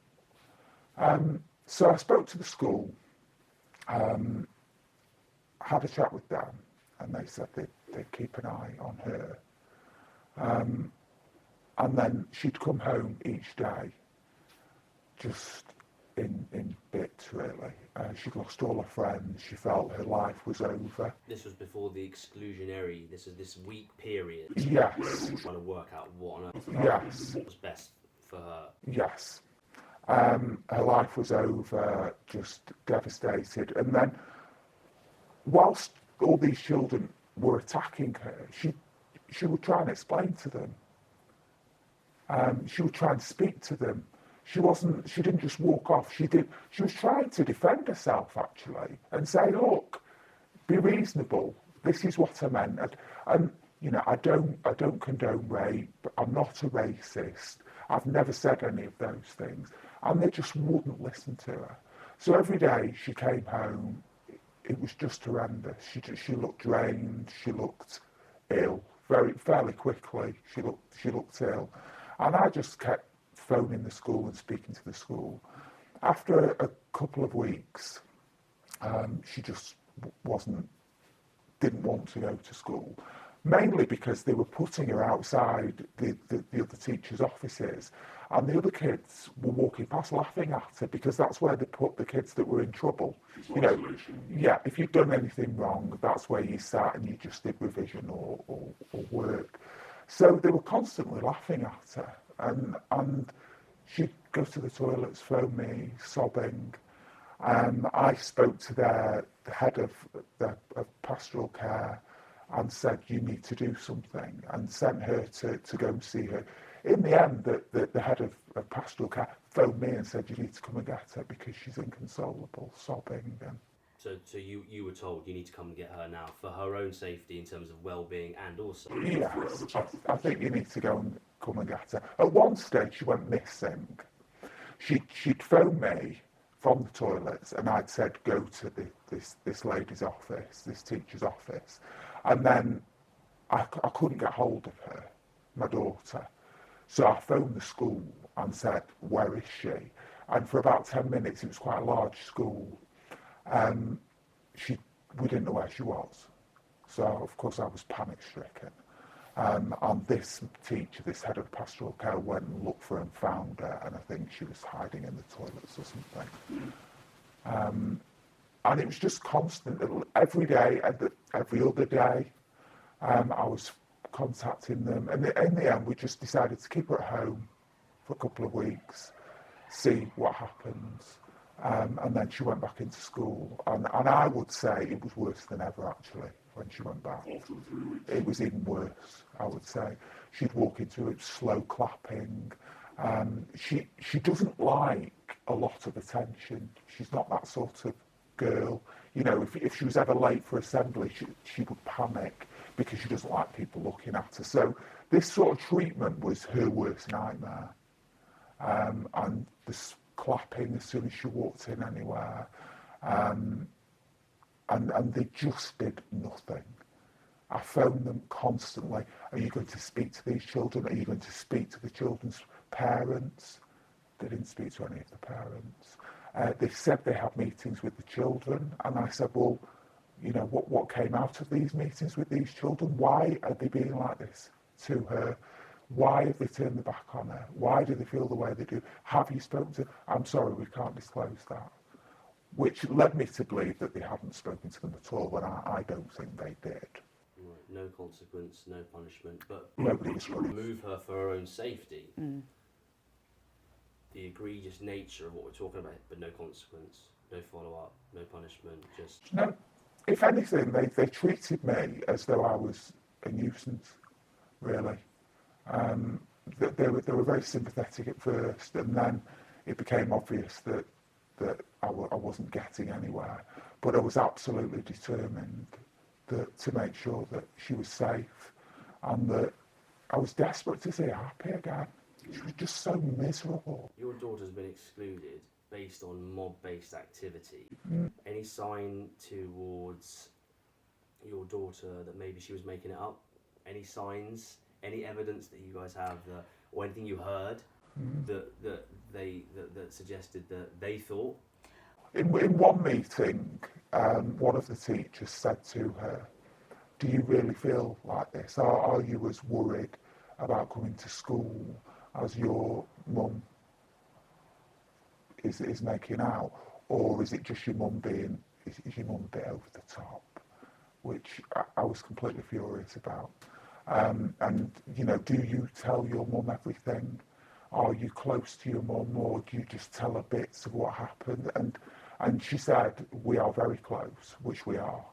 So I spoke to the school, had a chat with them, and they said they'd keep an eye on her. And then she'd come home each day, just in bits really. She'd lost all her friends, she felt her life was over. This was before the exclusionary, this week period. Yes. Trying to work out what on earth was best for her. Yes. Her life was over, just devastated. And then, whilst all these children were attacking her, she would try and explain to them. She would try and speak to them. She didn't just walk off. She was trying to defend herself actually and say, look, be reasonable. This is what I meant. And you know, I don't condone rape. I'm not a racist. I've never said any of those things. And they just wouldn't listen to her. So every day she came home, it was just horrendous. She looked drained. She looked ill. Fairly quickly, she looked ill. And I just kept phoning the school and speaking to the school. After a couple of weeks, she just didn't want to go to school, mainly because they were putting her outside the other teachers' offices, and the other kids were walking past laughing at her, because that's where they put the kids that were in trouble. You know, yeah, if you've done anything wrong, that's where you sat and you just did revision or work. So they were constantly laughing at her, and go to the toilets, phone me, sobbing. I spoke to the head of pastoral care and said, you need to do something, and sent her to go and see her. In the end, the head of pastoral care phoned me and said, you need to come and get her because she's inconsolable, sobbing. And So you were told you need to come and get her now for her own safety in terms of well-being and also... yes, I think you need to go and come and get her. At one stage, she went missing. She'd phoned me from the toilets, and I'd said, go to this lady's office, this teacher's office. And then I couldn't get hold of her, my daughter. So I phoned the school and said, where is she? And for about 10 minutes, it was quite a large school, we didn't know where she was. So, of course, I was panic-stricken. And this teacher, this head of pastoral care, went and looked for her and found her, and I think she was hiding in the toilets or something. And it was just constant. Every day, every other day, I was contacting them. And in the end, we just decided to keep her at home for a couple of weeks, see what happens. And then she went back into school. And I would say it was worse than ever, actually, when she went back. It was even worse, I would say. She'd walk into it slow clapping. She doesn't like a lot of attention. She's not that sort of girl. You know, if she was ever late for assembly, she would panic because she doesn't like people looking at her. So this sort of treatment was her worst nightmare. And this clapping as soon as she walked in anywhere. And they just did nothing. I phoned them constantly. Are you going to speak to these children? Are you going to speak to the children's parents? They didn't speak to any of the parents. They said they had meetings with the children, and I said, well, you know, what came out of these meetings with these children? Why are they being like this to her? Why have they turned their back on her? Why do they feel the way they do? Have you spoken to... I'm sorry, we can't disclose that. Which led me to believe that they hadn't spoken to them at all, and I don't think they did. Right, no consequence, no punishment, but Nobody was running. Remove her for her own safety. The egregious nature of what we're talking about, but no consequence, no follow-up, no punishment, just... No, if anything, they treated me as though I was a nuisance, really. They were very sympathetic at first, and then it became obvious that I wasn't getting anywhere. But I was absolutely determined to make sure that she was safe, and that I was desperate to see her happy again. She was just so miserable. Your daughter's been excluded based on mob-based activity. Any sign towards your daughter that maybe she was making it up? Any signs? Any evidence that you guys have, or anything you heard that suggested that they thought? In one meeting, one of the teachers said to her, "Do you really feel like this? Are you as worried about coming to school as your mum is making out, or is it just your mum is your mum a bit over the top?" Which I was completely furious about. And, you know, do you tell your mum everything? Are you close to your mum, or do you just tell her bits of what happened? And she said, we are very close, which we are,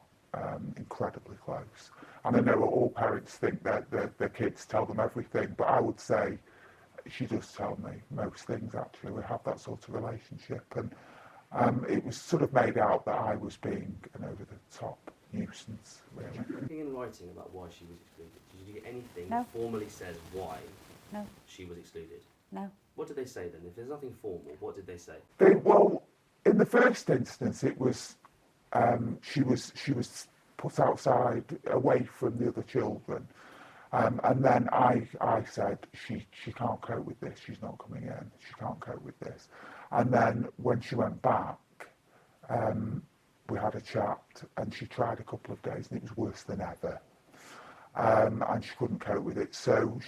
incredibly close. And I know all parents think that their kids tell them everything, but I would say she does tell me most things, actually. We have that sort of relationship. And it was sort of made out that I was being an over-the-top nuisance, really. Anything in writing about why she was excluded? Did you get anything No. that formally says why No. she was excluded? No. What did they say then? If there's nothing formal, what did they say? Well, in the first instance, it was she was put outside, away from the other children, and then I said she can't cope with this. She's not coming in. She can't cope with this. And then when she went back, we had a chat, and she tried a couple of days, and it was worse than ever. And she couldn't cope with it, so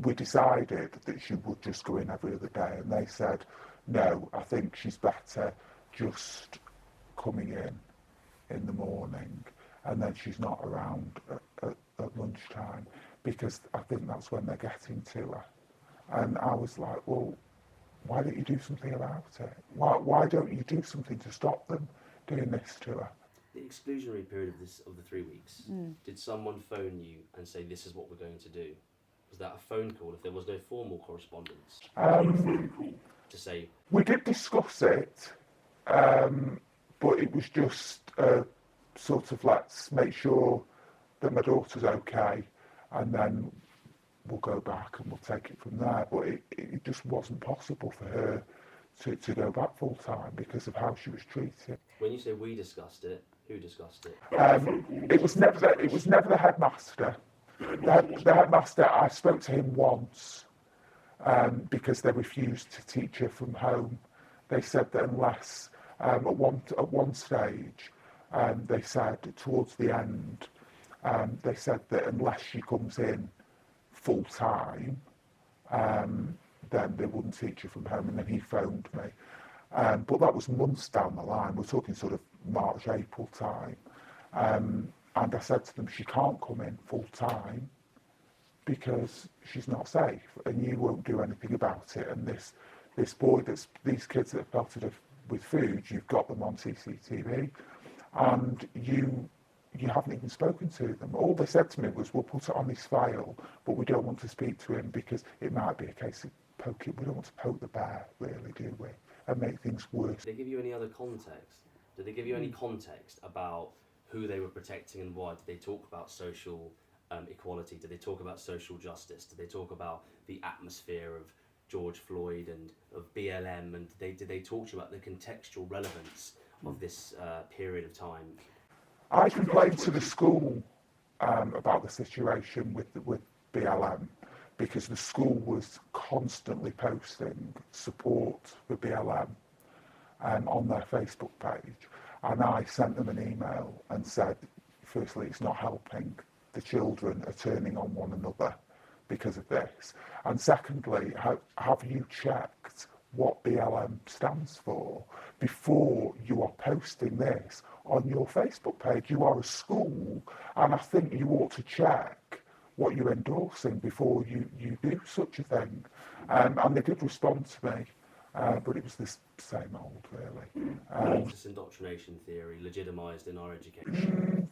we decided that she would just go in every other day, and they said, no, I think she's better just coming in the morning, and then she's not around at lunchtime, because I think that's when they're getting to her. And I was like, well, why don't you do something about it? Why don't you do something to stop them doing this to her? The exclusionary period of the 3 weeks, did someone phone you and say, this is what we're going to do? Was that a phone call if there was no formal correspondence? To say... We did discuss it, but it was just sort of, let's make sure that my daughter's okay, and then we'll go back and we'll take it from there. But it just wasn't possible for her to go back full time because of how she was treated. When you say we discussed it, who discussed it? It was never the headmaster. The headmaster, I spoke to him once because they refused to teach her from home. They said that unless at one stage they said towards the end they said that unless she comes in full time, then they wouldn't teach her from home. And then he phoned me, but that was months down the line. We're talking sort of March, April time. And I said to them, she can't come in full time because she's not safe, and you won't do anything about it. And this boy, these kids that have pelted her with food, you've got them on CCTV, and you haven't even spoken to them. All they said to me was, we'll put it on this file, but we don't want to speak to him because it might be a case of poking. We don't want to poke the bear, really, do we? And make things worse. Did they give you any other context? Did they give you any context about who they were protecting and why? Did they talk about social equality? Did they talk about social justice? Did they talk about the atmosphere of George Floyd and of BLM? And did they talk to you about the contextual relevance of this period of time? I complained to the school about the situation with BLM because the school was constantly posting support for BLM on their Facebook page. And I sent them an email and said, firstly, it's not helping. The children are turning on one another because of this. And secondly, have you checked what BLM stands for before you are posting this on your Facebook page? You are a school, and I think you ought to check what you're endorsing before you do such a thing. And they did respond to me, but it was the same old, really. This indoctrination theory legitimised in our education.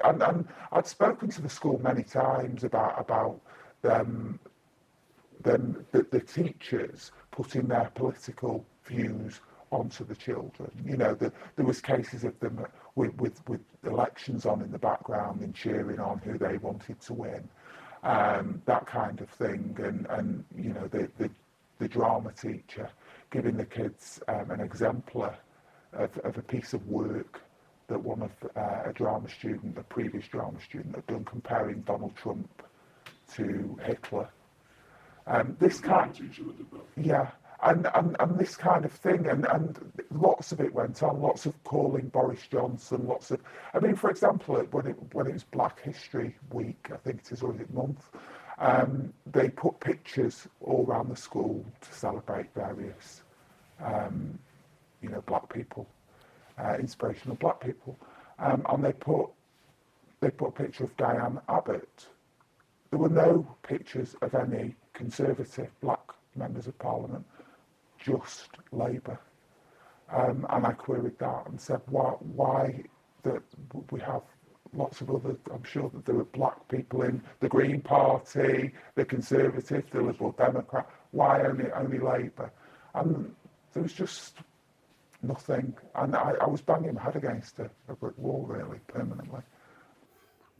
And I'd spoken to the school many times about the teachers putting their political views onto the children. You know, there was cases of them with elections on in the background and cheering on who they wanted to win, that kind of thing. And you know, the drama teacher giving the kids an exemplar of a piece of work that one of a previous drama student had done, comparing Donald Trump to Hitler. This kind, yeah, and this kind of thing, and lots of it went on. Lots of calling Boris Johnson. Lots of, I mean, for example, when it was Black History Week, I think it is, or is it month, they put pictures all around the school to celebrate various, black people, inspirational black people, and they put a picture of Diane Abbott. There were no pictures of any Conservative black members of Parliament, just Labour. And I queried that and said, why that we have lots of other, I'm sure that there were black people in the Green Party, the Conservative, the Liberal Democrat, why only Labour? And there was just nothing. And I was banging my head against a brick wall, really, permanently.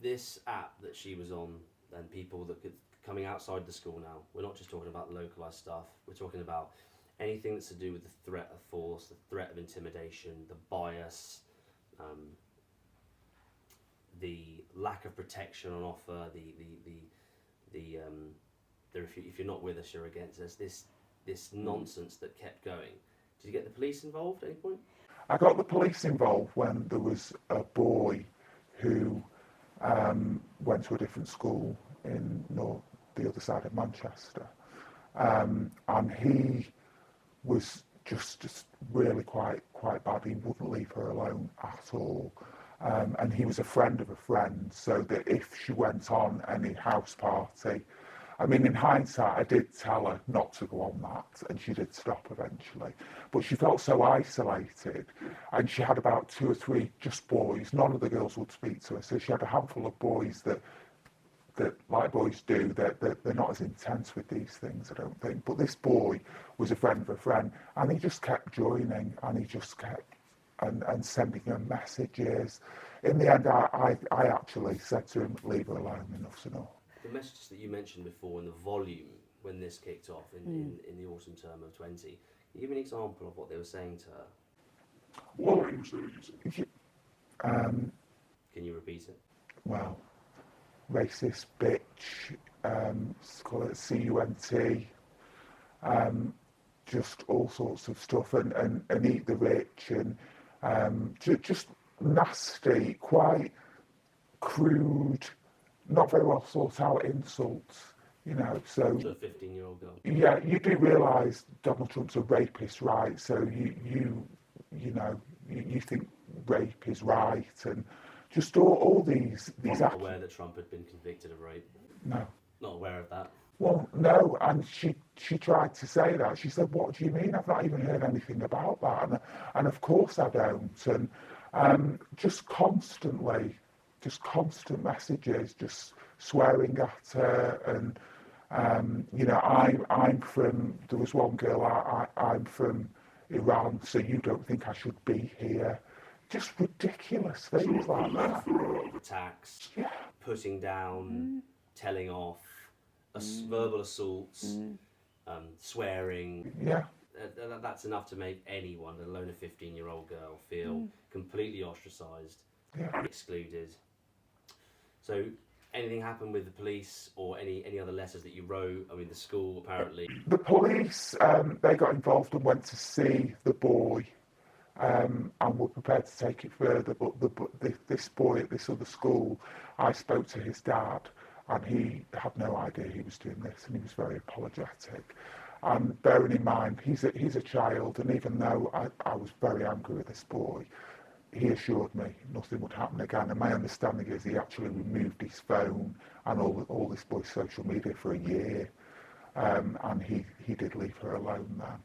This app that she was on, and people that could coming outside the school now, we're not just talking about localised stuff, we're talking about anything that's to do with the threat of force, the threat of intimidation, the bias, the lack of protection on offer, if you're not with us, you're against us, this nonsense that kept going. Did you get the police involved at any point? I got the police involved when there was a boy who went to a different school in the other side of Manchester, and he was just really quite bad. He wouldn't leave her alone at all, and he was a friend of a friend, so that if she went on any house party I mean, in hindsight, I did tell her not to go on that, and she did stop eventually. But she felt so isolated, and she had about 2 or 3 just boys. None of the girls would speak to her, so she had a handful of boys that like boys do, they're not as intense with these things, I don't think. But this boy was a friend of a friend, and he just kept joining, and he just kept and sending her messages. In the end, I actually said to him, leave her alone, enough's enough. The messages that you mentioned before and the volume when this kicked off in the autumn term of 20, can you give me an example of what they were saying to her? What language they were using? Can you repeat it? Well, racist, bitch, call it CUNT, just all sorts of stuff, and eat the rich, and just nasty, quite crude, not very well thought out insults, you know. So To a 15-year-old girl. yeah, you do realise Donald Trump's a rapist, right? So you think rape is right, and just all these Not aware that Trump had been convicted of rape. No. Not aware of that. Well, no, and she tried to say that. She said, what do you mean? I've not even heard anything about that. And of course I don't. And just constant messages, just swearing at her. And, I'm from, there was one girl, I'm from Iran, so you don't think I should be here. Just ridiculous things like that. Attacks, Yeah. putting down, telling off, verbal assaults, swearing. Yeah. That's enough to make anyone, let alone a 15-year-old girl, feel completely ostracised, excluded. So, anything happened with the police or any other letters that you wrote? I mean, the school apparently. The police, they got involved and went to see the boy, and were prepared to take it further. But this boy at this other school, I spoke to his dad, and he had no idea he was doing this, and he was very apologetic. And bearing in mind, he's a child, and even though I was very angry with this boy, he assured me nothing would happen again. And my understanding is he actually removed his phone and all this boy's social media for a year, and he did leave her alone then.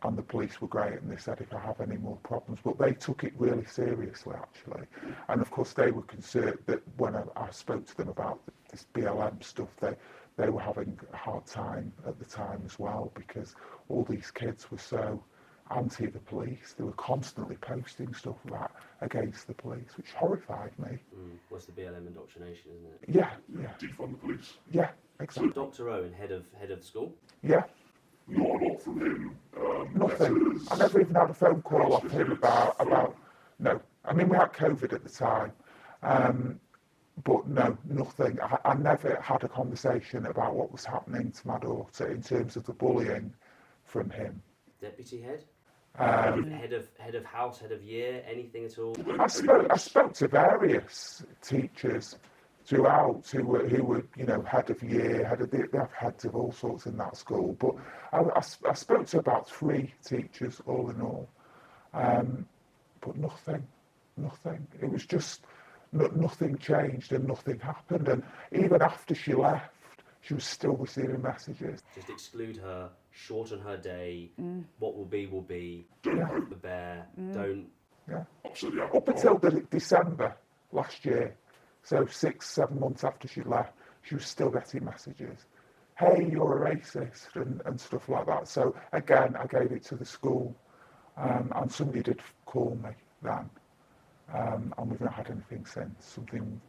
And the police were great, and they said if I have any more problems, but they took it really seriously actually. And of course they were concerned that when I spoke to them about this BLM stuff, they were having a hard time at the time as well, because all these kids were so anti the police. They were constantly posting stuff against the police, which horrified me. What's the BLM indoctrination, isn't it? Yeah. Defund the police. Yeah, exactly. Dr. Owen, head of school? Yeah. Not a lot from him. Nothing. Letters. I never even had a phone call off him about. No. I mean, we had COVID at the time, but no, nothing. I never had a conversation about what was happening to my daughter in terms of the bullying from him. Deputy head? Head of house, head of year, anything at all? I spoke to various teachers throughout who were head of year, they have heads of all sorts in that school. But I spoke to about 3 teachers all in all, but nothing. It was just nothing changed and nothing happened. And even after she left, she was still receiving messages. Just exclude her, shorten her day. What will be will be. Yeah. The bear. Don't. Yeah. Absolutely. Up until December last year, so 6-7 months after she left, she was still getting messages. Hey, you're a racist and stuff like that. So again, I gave it to the school, and somebody did call me then, and we've not had anything since. Something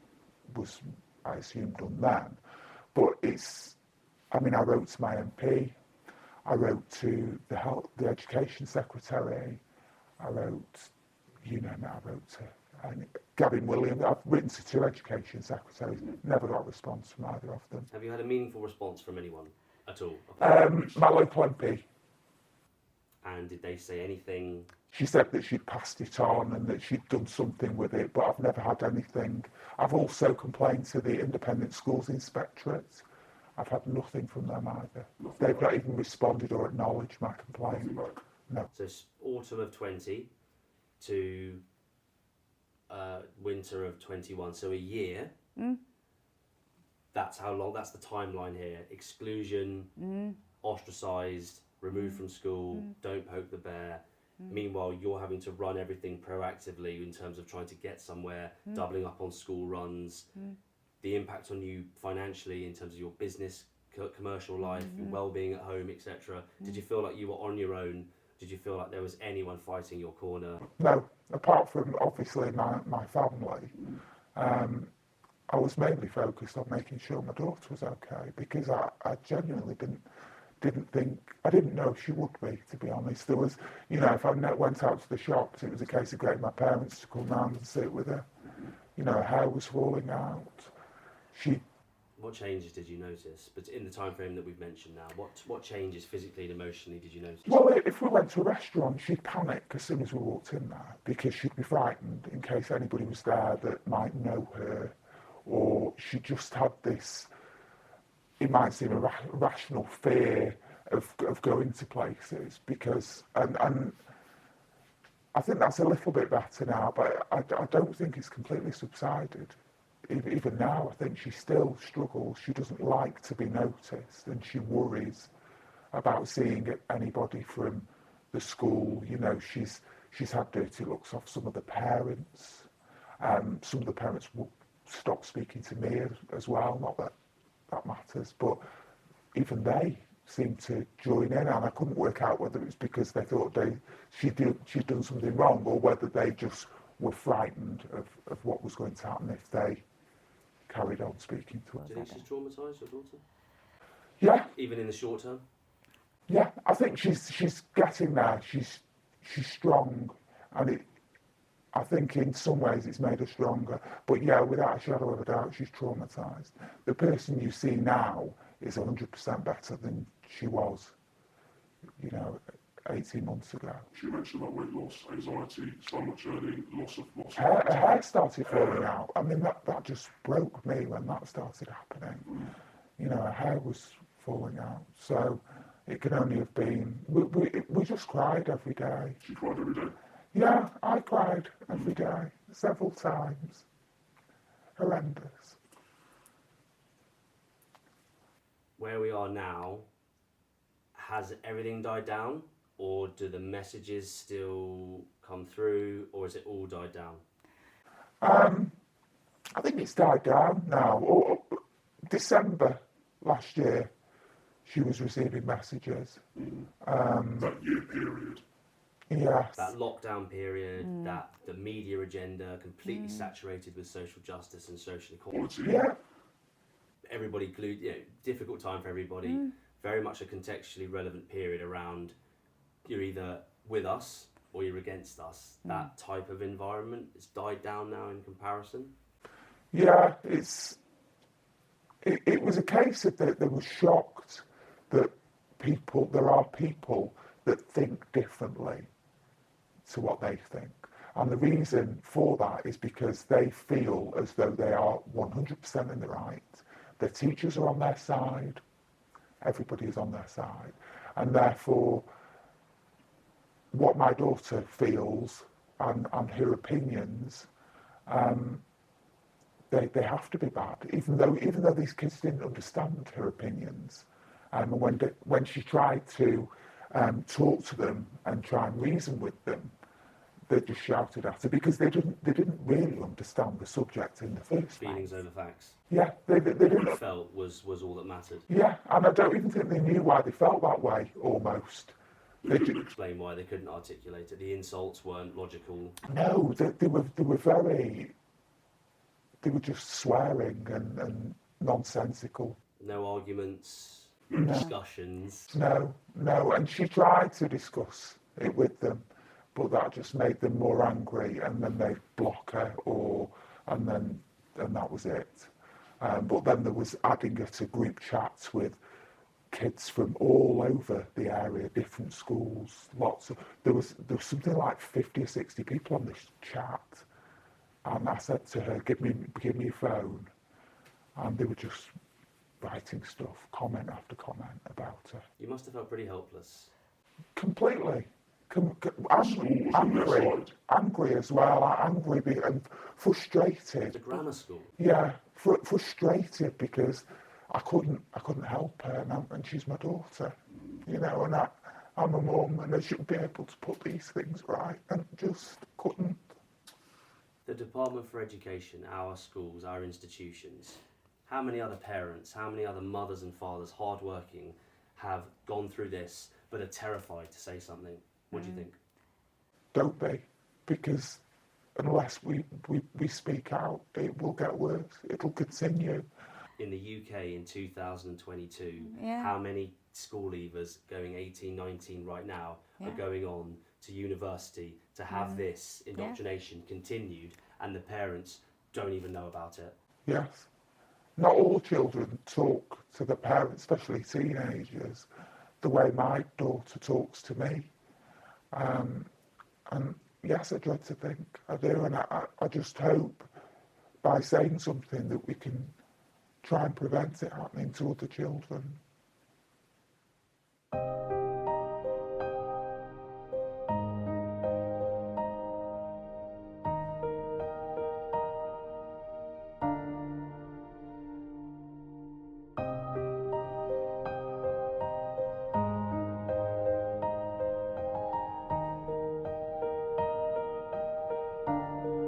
was, I assume, done then. But I wrote to my MP, I wrote to the education secretary, I wrote to Gavin Williams. I've written to 2 education secretaries, never got a response from either of them. Have you had a meaningful response from anyone at all? My local MP. And did they say anything? She said that she'd passed it on and that she'd done something with it, but I've never had anything. I've also complained to the Independent Schools Inspectorate. I've had nothing from them either. They've not even responded or acknowledged my complaint. No. So autumn of 20 to winter of 21, so a year. that's how long, that's the timeline here. Exclusion, ostracised, removed from school, don't poke the bear. Meanwhile, you're having to run everything proactively in terms of trying to get somewhere, doubling up on school runs, the impact on you financially in terms of your business, commercial life, your well-being at home, etc. Did you feel like you were on your own? Did you feel like there was anyone fighting your corner? No, apart from obviously my family. I was mainly focused on making sure my daughter was okay, because I genuinely didn't think, I didn't know she would be, to be honest. There was, you know, if I went out to the shops, it was a case of getting my parents to come round and sit with her. You know, her hair was falling out. What changes did you notice? But in the time frame that we've mentioned now, what changes physically and emotionally did you notice? Well, if we went to a restaurant, she'd panic as soon as we walked in there, because she'd be frightened in case anybody was there that might know her, or she just had this, it might seem a rational fear of going to places, because, and I think that's a little bit better now, but I don't think it's completely subsided. Even now, I think she still struggles. She doesn't like to be noticed, and she worries about seeing anybody from the school. You know, she's had dirty looks off some of the parents. Some of the parents will stop speaking to me as well. Not that that matters, but even they seem to join in, and I couldn't work out whether it was because they thought she'd done something wrong, or whether they just were frightened of what was going to happen if they carried on speaking to her. Do you think she's traumatised, your daughter? Yeah, Even in the short term? yeah. I think she's getting there. She's strong, and I think in some ways it's made her stronger. But yeah, without a shadow of a doubt, she's traumatised. The person you see now is 100% better than she was, you know, 18 months ago. She mentioned that weight loss, anxiety, stomach churning, loss of Her hair started falling out. I mean, that just broke me when that started happening. You know, her hair was falling out. So it could only have been, we just cried every day. She cried every day. Yeah, I cried every day, several times. Horrendous. Where we are now, has everything died down? Or do the messages still come through, or has it all died down? I think it's died down now. December last year, she was receiving messages. That year period. Yes. That lockdown period, that the media agenda completely saturated with social justice and social equality. Yeah. Everybody glued, you know, difficult time for everybody. Very much a contextually relevant period around you're either with us or you're against us. That type of environment has died down now in comparison. Yeah, it was a case of that they were shocked that there are people that think differently to what they think. And the reason for that is because they feel as though they are 100% in the right. The teachers are on their side. Everybody is on their side. And therefore, what my daughter feels and her opinions, they have to be bad, even though these kids didn't understand her opinions. And when she tried to talk to them and try and reason with them, they just shouted at her because they didn't really understand the subject in the first place. Feelings over facts. Yeah, they didn't. What you felt was all that mattered. Yeah, and I don't even think they knew why they felt that way. Almost. They couldn't Explain why they couldn't articulate it. The insults weren't logical. No, they were just swearing and nonsensical. No arguments, no discussions. No, and she tried to discuss it with them, but that just made them more angry, and then they'd block her, and that was it. But then there was adding her to group chats with kids from all over the area, different schools, there was something like 50 or 60 people on this chat, and I said to her, give me your phone, and they were just writing stuff, comment after comment about her. You must have felt pretty helpless. Completely, angry as well. Angry and frustrated. The grammar school. Yeah, frustrated because I couldn't help her, and she's my daughter, you know, and I'm a mum, and I should be able to put these things right, and just couldn't. The Department for Education, our schools, our institutions, how many other parents, how many other mothers and fathers, hardworking, have gone through this but are terrified to say something? What do you think? Don't they? Because unless we speak out, it will get worse. It'll continue. In the UK in 2022, Yeah. how many school leavers going 18, 19 right now are going on to university to have this indoctrination continued, and the parents don't even know about it? Yes. Not all children talk to the parents, especially teenagers, the way my daughter talks to me. And yes, I dread to think, I do, and I just hope by saying something that we can try and prevent it happening to other children.